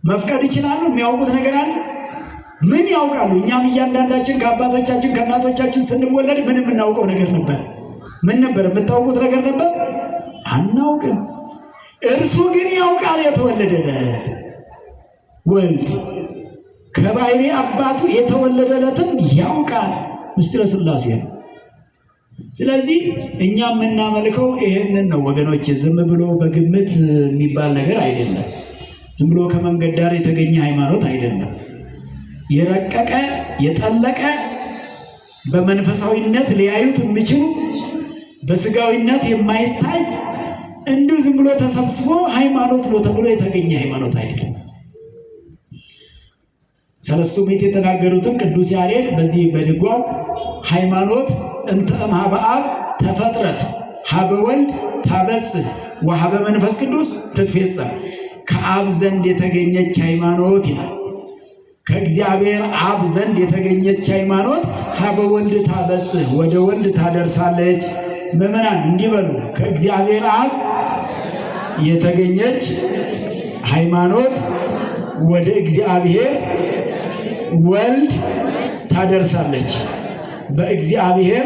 መፍቀድ ይችላሉ? የሚያውቁት ነገር አለ? ምን ያውቃሉ? እኛም እያንዳንዳችን ከአባቶቻችን ከእናቶቻችን ስንወለድ ምን የምናውቀው ነገር ነበር? ምን ነበር? የምታውቁት ነገር ነበር? አናውቅም። እርሱ ግን ያውቃል። የተወለደለት ወልድ ከባሕርይ አባቱ የተወለደለትም ያውቃል። ምስጢረ ሥላሴ ነው። ስለዚህ እኛ የምናመልከው ይሄንን ነው ወገኖች። ዝም ብሎ በግምት የሚባል ነገር አይደለም። ዝም ብሎ ከመንገድ ዳር የተገኘ ሃይማኖት አይደለም። የረቀቀ የጠለቀ በመንፈሳዊነት ሊያዩት የሚችሉ በስጋዊነት የማይታይ እንዲሁ ዝም ብሎ ተሰብስቦ ሃይማኖት ነው ተብሎ የተገኘ ሃይማኖት አይደለም። ሰለስቱ ምዕት የተናገሩትን ቅዱስ ያሬድ በዚህ በድጓው ሃይማኖት እንተ እምኀበ አብ ተፈጥረት ሀበ ወልድ ታበጽሕ ወሀበ መንፈስ ቅዱስ ትትፌጸም፣ ከአብ ዘንድ የተገኘች ሃይማኖት ይላል። ከእግዚአብሔር አብ ዘንድ የተገኘች ሃይማኖት ሀበ ወልድ ታበጽሕ ወደ ወልድ ታደርሳለች። ምዕመናን እንዲበሉ ከእግዚአብሔር አብ የተገኘች ሃይማኖት ወደ እግዚአብሔር ወልድ ታደርሳለች፣ በእግዚአብሔር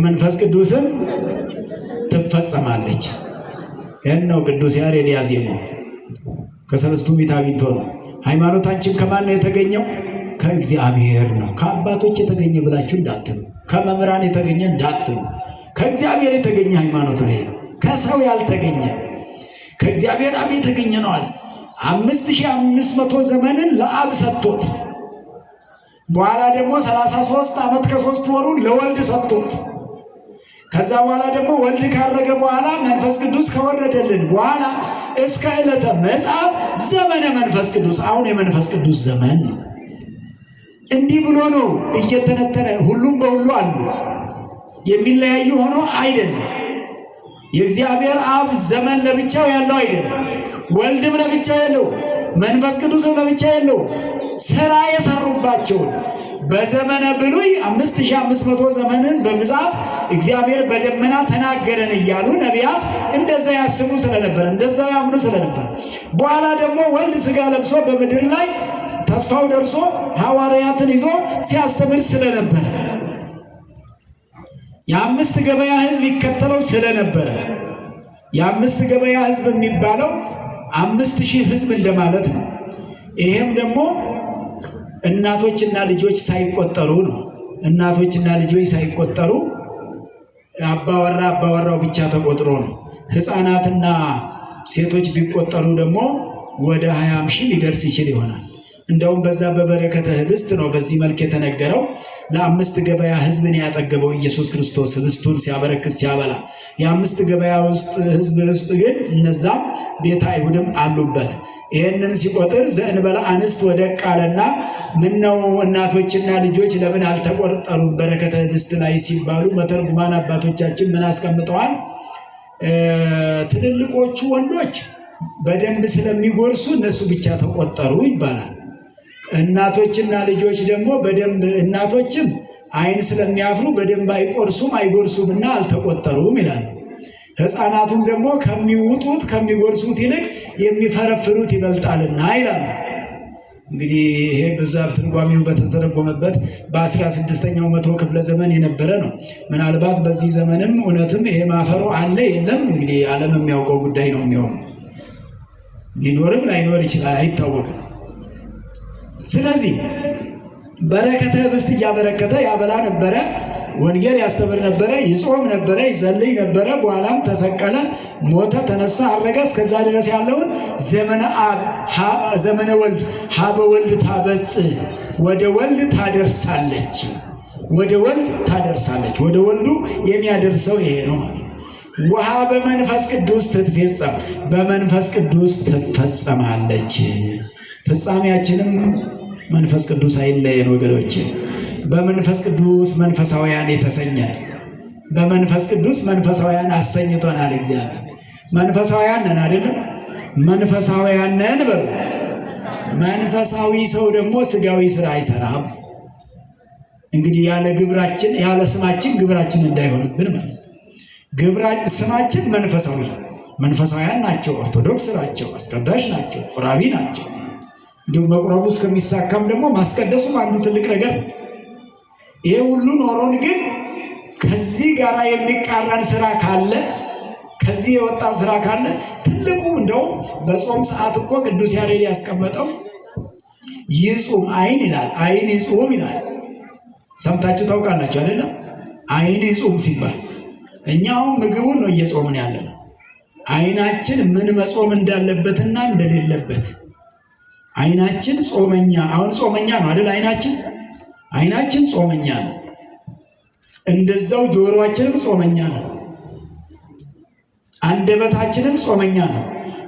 መንፈስ ቅዱስም ትፈጸማለች። ይህን ነው ቅዱስ ያሬድ ያዜመው። ከሰለስቱ ምዕት አግኝቶ ነው። ሃይማኖታችን ከማን ነው የተገኘው? ከእግዚአብሔር ነው። ከአባቶች የተገኘ ብላችሁ እንዳትሉ፣ ከመምህራን የተገኘ እንዳትሉ። ከእግዚአብሔር የተገኘ ሃይማኖት ነው። ከሰው ያልተገኘ ከእግዚአብሔር አብ የተገኘ ነው አለ። 5500 ዘመንን ለአብ ሰጥቶት በኋላ ደግሞ 33 ዓመት ከ3 ወሩ ለወልድ ሰጥቶት ከዛ በኋላ ደግሞ ወልድ ካረገ በኋላ መንፈስ ቅዱስ ከወረደልን በኋላ እስከ ዕለተ ምጽአት ዘመነ መንፈስ ቅዱስ፣ አሁን የመንፈስ ቅዱስ ዘመን ነው። እንዲህ ብሎ ነው እየተነተነ ሁሉም በሁሉ አሉ። የሚለያዩ ሆኖ አይደለም። የእግዚአብሔር አብ ዘመን ለብቻው ያለው አይደለም። ወልድም ለብቻው ያለው፣ መንፈስ ቅዱስም ለብቻው ያለው። ሥራ የሰሩባቸውን በዘመነ ብሉይ 5500 ዘመንን በምጽአት እግዚአብሔር በደመና ተናገረን እያሉ ነቢያት እንደዛ ያስቡ ስለነበር፣ እንደዛ ያምኑ ስለነበር፣ በኋላ ደግሞ ወልድ ሥጋ ለብሶ በምድር ላይ ተስፋው ደርሶ ሐዋርያትን ይዞ ሲያስተምር ስለነበር፣ የአምስት ገበያ ሕዝብ ይከተለው ስለነበረ፣ የአምስት ገበያ ሕዝብ የሚባለው 5000 ሕዝብ እንደማለት ነው። ይሄም ደግሞ እናቶችና ልጆች ሳይቆጠሩ ነው። እናቶችና ልጆች ሳይቆጠሩ አባወራው ብቻ ተቆጥሮ ነው። ሕፃናትና ሴቶች ቢቆጠሩ ደግሞ ወደ 20,000 ሊደርስ ይችል ይሆናል። እንደውም በዛ በበረከተ ኅብስት ነው በዚህ መልክ የተነገረው። ለአምስት ገበያ ሕዝብን ያጠገበው ኢየሱስ ክርስቶስ ኅብስቱን ሲያበረክት ሲያበላ፣ የአምስት ገበያ ሕዝብ ውስጥ ግን እነዛም ቤተ አይሁድም አሉበት። ይህንን ሲቆጥር ዘእንበለ አንስት ወደቅ አለና ምነው እናቶችና ልጆች ለምን አልተቆጠሩም በረከተ ኅብስት ላይ ሲባሉ መተርጉማን አባቶቻችን ምን አስቀምጠዋል? ትልልቆቹ ወንዶች በደንብ ስለሚጎርሱ እነሱ ብቻ ተቆጠሩ ይባላል። እናቶችና ልጆች ደግሞ በደንብ እናቶችም ዓይን ስለሚያፍሩ በደንብ አይቆርሱም አይጎርሱምና አልተቆጠሩም ይላል። ሕፃናቱም ደግሞ ከሚውጡት ከሚጎርሱት ይልቅ የሚፈረፍሩት ይበልጣልና ይላል። እንግዲህ ይሄ በዛ ትርጓሜው በተተረጎመበት በ16ኛው መቶ ክፍለ ዘመን የነበረ ነው። ምናልባት በዚህ ዘመንም እውነትም ይሄ ማፈሩ አለ የለም እንግዲህ ዓለም የሚያውቀው ጉዳይ ነው የሚሆነው። ሊኖርም ላይኖር ይችላል፣ አይታወቅም። ስለዚህ በረከተ ኅብስት እያበረከተ ያበላ ነበረ። ወንጌል ያስተምር ነበረ፣ ይጾም ነበረ፣ ይጸልይ ነበረ። በኋላም ተሰቀለ፣ ሞተ፣ ተነሳ፣ አረገ። እስከዛ ድረስ ያለውን ዘመነ አብ ዘመነ ወልድ ሀበ ወልድ ታበጽሕ ወደ ወልድ ታደርሳለች፣ ወደ ወልድ ታደርሳለች። ወደ ወልዱ የሚያደርሰው ይሄ ነው። ውሃ በመንፈስ ቅዱስ ትትፌጸም፣ በመንፈስ ቅዱስ ትፈጸማለች። ፍጻሜያችንም መንፈስ ቅዱስ አይለየን ወገኖቼ። በመንፈስ ቅዱስ መንፈሳውያን የተሰኘን፣ በመንፈስ ቅዱስ መንፈሳውያን አሰኝቶናል እግዚአብሔር። መንፈሳውያን ነን አይደለም? መንፈሳውያን ነን በሉ። መንፈሳዊ ሰው ደግሞ ስጋዊ ስራ አይሰራም። እንግዲህ ያለ ግብራችን ያለ ስማችን ግብራችን እንዳይሆንብን ማለት ስማችን መንፈሳዊ፣ መንፈሳውያን ናቸው፣ ኦርቶዶክስ ናቸው፣ አስቀዳሽ ናቸው፣ ቆራቢ ናቸው። እንደው መቁረቡ እስከሚሳካም ደግሞ ማስቀደሱም አንዱ ትልቅ ነገር። ይሄ ሁሉ ኖሮን ግን ከዚህ ጋር የሚቃረን ስራ ካለ ከዚህ የወጣ ስራ ካለ ትልቁ እንደው በጾም ሰዓት እኮ ቅዱስ ያሬድ ያስቀመጠው ይጹም አይን ይላል። አይን ይጹም ይላል። ሰምታችሁ ታውቃላችሁ አይደለም? አይን ይጹም ሲባል እኛው ምግቡን ነው እየጾምን ያለነው። አይናችን ምን መጾም እንዳለበትና እንደሌለበት አይናችን ጾመኛ አሁን ጾመኛ ነው አይደል? አይናችን ጾመኛ ነው። እንደዛው ጆሮአችንም ጾመኛ ነው። አንደበታችንም ጾመኛ ነው።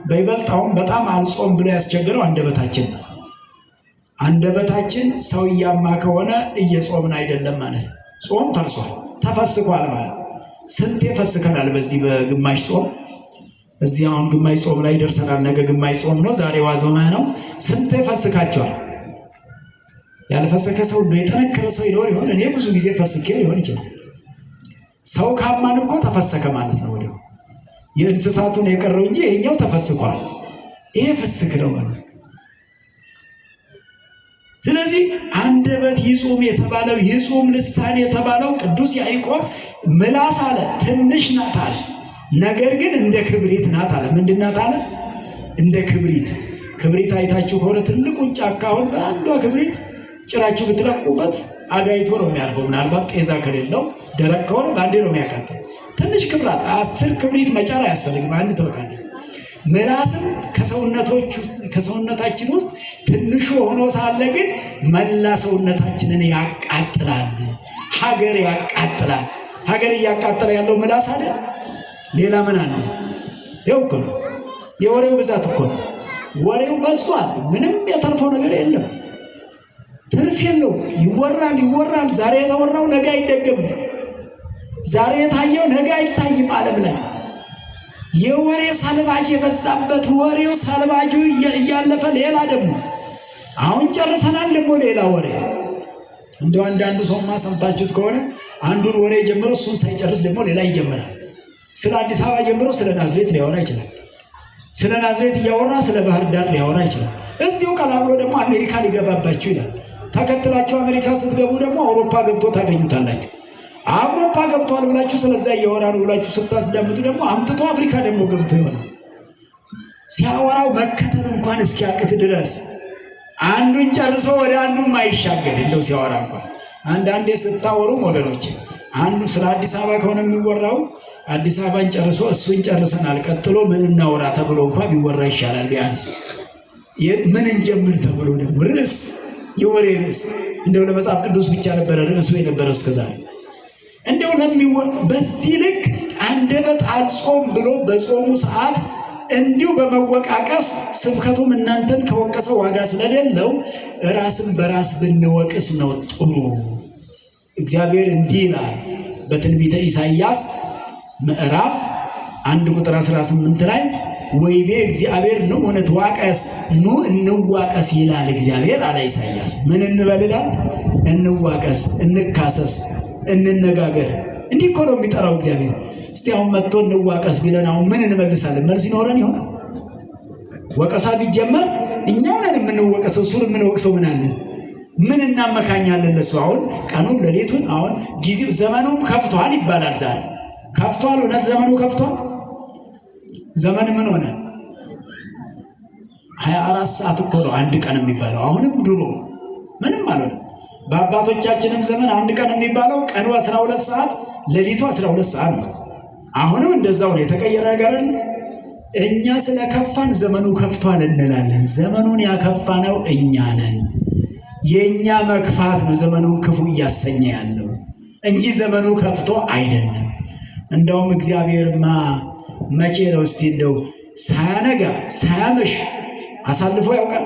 በይበልጥ አሁን በጣም አልጾም ብሎ ያስቸገረው አንደበታችን ነው። አንደበታችን ሰው እያማ ከሆነ እየጾምን አይደለም ማለት ጾም ፈርሷል፣ ተፈስኳል ማለት። ስንት ፈስከናል በዚህ በግማሽ ጾም። እዚህ አሁን ግማሽ ጾም ላይ ደርሰናል። ነገ ግማሽ ጾም ነው፣ ዛሬ ዋዜማ ነው። ስንት ፈስካቸዋል። ያልፈሰከ ሰው የጠነከረ ሰው ይኖር ይሆን? እኔ ብዙ ጊዜ ፈስኬ ሊሆን ይችላል። ሰው ካማን እኮ ተፈሰከ ማለት ነው። ወዲያው የእንስሳቱን የቀረው እንጂ ይሄኛው ተፈስኳል። ይሄ ፍስክ ነው ማለት። ስለዚህ አንደበት ይጹም የተባለው ይጹም ልሳን የተባለው ቅዱስ ያዕቆብ ምላስ አለ ትንሽ ናት አለ፣ ነገር ግን እንደ ክብሪት ናት አለ። ምንድን ናት አለ? እንደ ክብሪት። ክብሪት አይታችሁ ከሆነ ትልቁን ጫካውን በአንዷ ክብሪት ጭራችሁ ብትለቁበት አጋይቶ ነው የሚያልፈው። ምናልባት ጤዛ ከሌለው ደረቅ ከሆነ በአንዴ ነው የሚያቃጥለው። ትንሽ ክብራት 10 ክብሪት መጫር አያስፈልግም፣ አንድ ትበቃለች። ምላስም ከሰውነታችን ውስጥ ትንሹ ሆኖ ሳለ ግን መላ ሰውነታችንን ያቃጥላል። ሀገር ያቃጥላል። ሀገር እያቃጠለ ያለው ምላስ አይደል? ሌላ ምን አለ? ይኸው እኮ ነው የወሬው ብዛት እኮ ነው። ወሬው በዝቷል። ምንም የተርፈው ነገር የለም። ትርፍ የለው። ይወራል። ዛሬ የተወራው ነገ አይደገምም። ዛሬ የታየው ነገ አይታይም። ዓለም ላይ የወሬ ሳልባጅ የበዛበት ወሬው ሳልባጁ እያለፈ ሌላ ደግሞ አሁን ጨርሰናል ደግሞ ሌላ ወሬ። እንደው አንዳንዱ ሰውማ ሰምታችሁት ከሆነ አንዱን ወሬ ጀምሮ እሱን ሳይጨርስ ደግሞ ሌላ ይጀምራል። ስለ አዲስ አበባ ጀምሮ ስለ ናዝሬት ሊያወራ ይችላል። ስለ ናዝሬት እያወራ ስለ ባህር ዳር ሊያወራ ይችላል። እዚሁ ቀላብሎ ደግሞ አሜሪካ ሊገባባችሁ ይላል። ተከትላችሁ አሜሪካ ስትገቡ ደግሞ አውሮፓ ገብቶ ታገኙታላችሁ። አውሮፓ ገብቷል ብላችሁ ስለዛ እያወራ ነው ብላችሁ ስታስዳምጡ ደግሞ አምጥቶ አፍሪካ ደግሞ ገብቶ ይሆናል። ሲያወራው መከተል እንኳን እስኪያቅት ድረስ አንዱን ጨርሶ ወደ አንዱ ማይሻገር እንደው ሲያወራ እንኳን አንዳንዴ ስታወሩ ወገኖች አንዱ ስለ አዲስ አበባ ከሆነ የሚወራው አዲስ አበባን ጨርሶ እሱን ጨርሰናል ቀጥሎ ምን እናወራ ተብሎ እንኳን ቢወራ ይሻላል። ቢያንስ ምን እንጀምር ተብሎ ደግሞ ርዕስ የወሬ ርዕስ እንደው ለመጽሐፍ ቅዱስ ብቻ ነበረ ርዕሱ የነበረው እስከዛሬ። እንደው ለሚወር በዚህ ልክ አንደበት አልጾም ብሎ በጾሙ ሰዓት እንዲሁ በመወቃቀስ ስብከቱም እናንተን ከወቀሰ ዋጋ ስለሌለው ራስን በራስ ብንወቅስ ነው ጥሩ። እግዚአብሔር እንዲህ ይላል በትንቢተ ኢሳይያስ ምዕራፍ 1 ቁጥር 18 ላይ ወይቤ እግዚአብሔር ኑ እንዋቀስ ኑ እንዋቀስ ይላል እግዚአብሔር አለ ኢሳይያስ። ምን እንበልላል? እንዋቀስ፣ እንካሰስ፣ እንነጋገር። እንዲህ እኮ ነው የሚጠራው እግዚአብሔር። እስቲ አሁን መጥቶ እንዋቀስ ቢለን አሁን ምን እንመልሳለን? መልስ ይኖረን ይሆን? ወቀሳ ቢጀመር እኛው ነን የምንወቀሰው። እሱን የምንወቅሰው ምን አለን? ምን እናመካኛለን ለሱ? አሁን ቀኑን ሌሊቱን አሁን ጊዜው ዘመኑም ከፍቷል ይባላል። ዛሬ ከፍቷል። እውነት ዘመኑ ከፍቷል። ዘመን ምን ሆነ? 24 ሰዓት እኮ ነው አንድ ቀን የሚባለው። አሁንም ድሮ ምንም አልሆነም። በአባቶቻችንም ዘመን አንድ ቀን የሚባለው ቀኑ 12 ሰዓት ሌሊቱ 12 ሰዓት ነው። አሁንም እንደዛው ነው። የተቀየረ ነገር አለ? እኛ ስለከፋን ዘመኑ ከፍቷል እንላለን። ዘመኑን ያከፋነው እኛ ነን። የኛ መክፋት ነው ዘመኑን ክፉ እያሰኘ ያለው እንጂ ዘመኑ ከፍቶ አይደለም። እንደውም እግዚአብሔርማ መቼ ነው እስቲ እንደው ሳያነጋ ሳያመሽ አሳልፎ ያውቃል?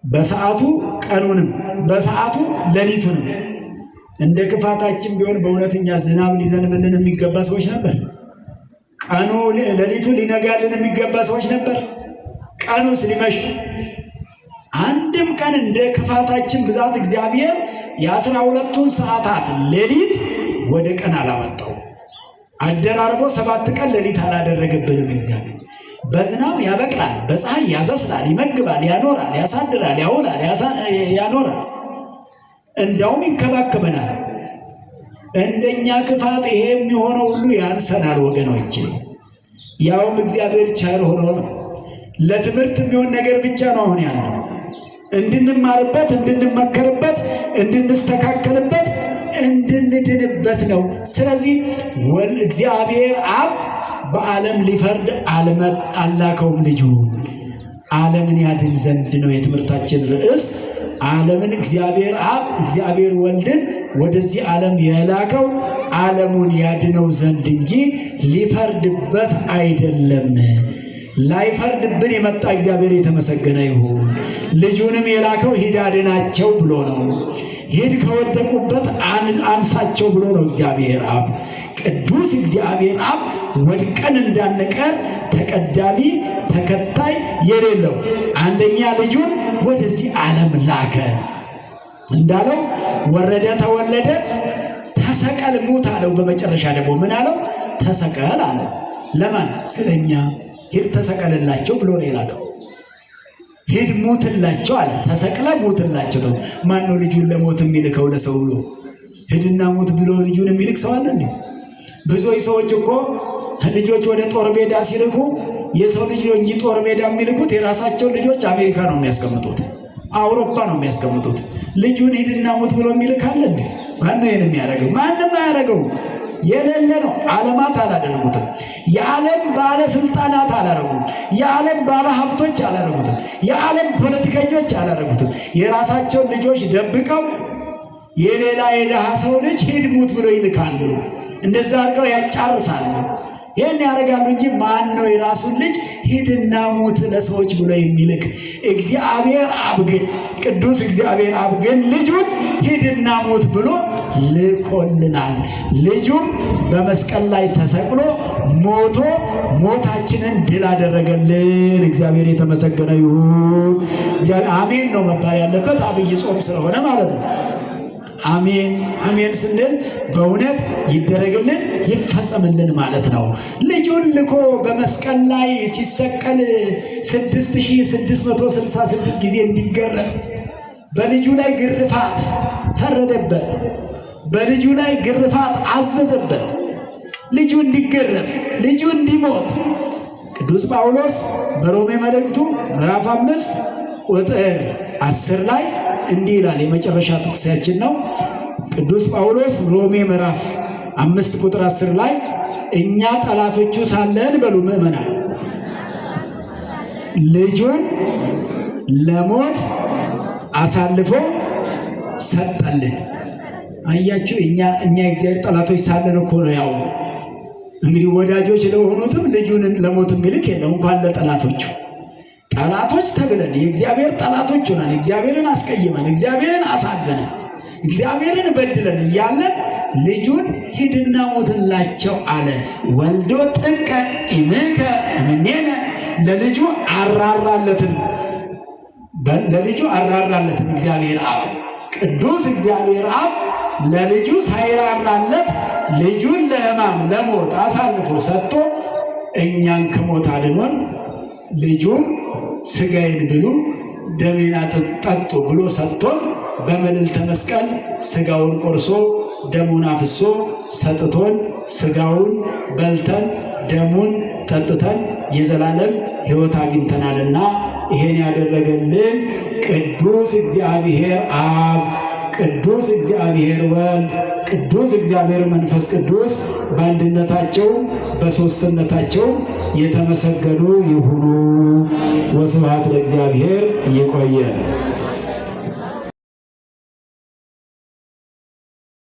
በሰዓቱ ቀኑንም በሰዓቱ ሌሊቱንም። እንደ ክፋታችን ቢሆን በእውነተኛ ዝናብ ሊዘንብልን የሚገባ ሰዎች ነበር። ቀኑ ሌሊቱ ሊነጋልን የሚገባ ሰዎች ነበር። ቀኑስ ሊመሽ አንድም ቀን እንደ ክፋታችን ብዛት እግዚአብሔር የ12ቱን ሰዓታት ሌሊት ወደ ቀን አላመጣው። አደራርቦ 7 ቀን ሌሊት አላደረገብንም። እግዚአብሔር በዝናብ ያበቅላል፣ በፀሐይ ያበስላል፣ ይመግባል፣ ያኖራል፣ ያሳድራል፣ ያውላል፣ ያኖራል፣ እንዳውም ይንከባከበናል። እንደኛ ክፋት ይሄ የሚሆነው ሁሉ ያንሰናል ወገኖቼ። ያውም እግዚአብሔር ቸር ሆኖ ነው። ለትምህርት የሚሆን ነገር ብቻ ነው አሁን ያለው፣ እንድንማርበት፣ እንድንመከርበት፣ እንድንስተካከልበት፣ እንድንድንበት ነው። ስለዚህ እግዚአብሔር አብ በዓለም ሊፈርድ አላከውም ልጁ ዓለምን ያድን ዘንድ ነው የትምህርታችን ርዕስ። ዓለምን እግዚአብሔር አብ እግዚአብሔር ወልድን ወደዚህ ዓለም የላከው ዓለሙን ያድነው ዘንድ እንጂ ሊፈርድበት አይደለም። ላይፈርድብን የመጣ እግዚአብሔር የተመሰገነ ይሁን። ልጁንም የላከው ሂድ አድናቸው ብሎ ነው። ሂድ ከወደቁበት አንሳቸው ብሎ ነው እግዚአብሔር አብ። ቅዱስ እግዚአብሔር አብ ወድቀን እንዳንቀር ተቀዳሚ ተከታይ የሌለው አንደኛ ልጁን ወደዚህ ዓለም ላከ። እንዳለው ወረደ፣ ተወለደ፣ ተሰቀል፣ ሙት አለው። በመጨረሻ ደግሞ ምን አለው? ተሰቀል አለ። ለማን? ስለኛ። ሂድ ተሰቀልላቸው ብሎ ነው የላከው። ሂድ ሙትላቸው አለ። ተሰቅለ ሙትላቸው ነው። ማን ነው ልጁን ለሞት የሚልከው? ለሰው ብሎ ሂድና ሙት ብሎ ልጁን የሚልክ ሰው አለ እንዴ? ብዙዎች ሰዎች እኮ ልጆች ወደ ጦር ሜዳ ሲልኩ የሰው ልጅ እንጂ ጦር ሜዳ የሚልኩት የራሳቸውን ልጆች አሜሪካ ነው የሚያስቀምጡት፣ አውሮፓ ነው የሚያስቀምጡት። ልጁን ሂድና ሙት ብሎ የሚልክ አለ እንዴ? ማነው ይሄን የሚያደርገው? ማንም አያደርገው። የሌለ ነው። ዓለማት አላደረጉትም። የዓለም ባለስልጣናት አላደረጉም። የዓለም ባለ ሀብቶች አላደረጉትም። የዓለም ፖለቲከኞች አላደረጉትም። የራሳቸውን ልጆች ደብቀው የሌላ የደሃ ሰው ልጅ ሂድ ሙት ብሎ ይልካሉ። እንደዛ አድርገው ያጫርሳሉ። ይህን ያደርጋሉ እንጂ ማን ነው የራሱን ልጅ ሂድና ሙት ለሰዎች ብሎ የሚልክ? እግዚአብሔር አብ ግን ቅዱስ እግዚአብሔር አብ ግን ልጁን ሂድና ሙት ብሎ ልኮልናል። ልጁም በመስቀል ላይ ተሰቅሎ ሞቶ ሞታችንን ድል አደረገልን። እግዚአብሔር የተመሰገነ ይሁን። አሜን ነው መባል ያለበት፣ አብይ ጾም ስለሆነ ማለት ነው። አሜን አሜን ስንል በእውነት ይደረግልን ይፈጸምልን ማለት ነው። ልጁን ልኮ በመስቀል ላይ ሲሰቀል 6666 ጊዜ እንዲገረፍ በልጁ ላይ ግርፋት ፈረደበት። በልጁ ላይ ግርፋት አዘዘበት። ልጁ እንዲገረፍ፣ ልጁ እንዲሞት ቅዱስ ጳውሎስ በሮሜ መልእክቱ ምዕራፍ 5 ቁጥር 10 ላይ እንዲህ ይላል። የመጨረሻ ጥቅሳችን ነው። ቅዱስ ጳውሎስ ሮሜ ምዕራፍ 5 ቁጥር 10 ላይ እኛ ጠላቶቹ ሳለን በሉ ምእመናን ልጁን ለሞት አሳልፎ ሰጠልን። አያችሁ፣ እኛ የእግዚአብሔር ጠላቶች ሳለን እኮ ነው። ያው እንግዲህ ወዳጆች ለሆኑትም ልጁን ለሞት የሚልክ የለም፣ እንኳን ለጠላቶቹ። ጠላቶች ተብለን የእግዚአብሔር ጠላቶች ሆነን እግዚአብሔርን አስቀይመን እግዚአብሔርን አሳዘነን እግዚአብሔርን በድለን እያለን ልጁን ሂድና ሙትላቸው አለ። ወልዶ ጥቀ ኢምከ እምኔነ ለልጁ አራራለትን እግዚአብሔር አብ ቅዱስ እግዚአብሔር አብ ለልጁ ሳይራራለት ልጁን ለሕማም ለሞት አሳልፎ ሰጥቶ እኛን ከሞት አድኖን ልጁን ሥጋዬን ብሉ ደሜን ጠጡ ብሎ ሰጥቶን በመልዕልተ መስቀል ሥጋውን ቆርሶ ደሙን አፍሶ ሰጥቶን ሥጋውን በልተን ደሙን ጠጥተን የዘላለም ሕይወት አግኝተናልና ይሄን ያደረገልን ቅዱስ እግዚአብሔር አብ፣ ቅዱስ እግዚአብሔር ወልድ፣ ቅዱስ እግዚአብሔር መንፈስ ቅዱስ በአንድነታቸው በሦስትነታቸው የተመሰገኑ ይሁኑ። ወስብሐት ለእግዚአብሔር። ይቆየን።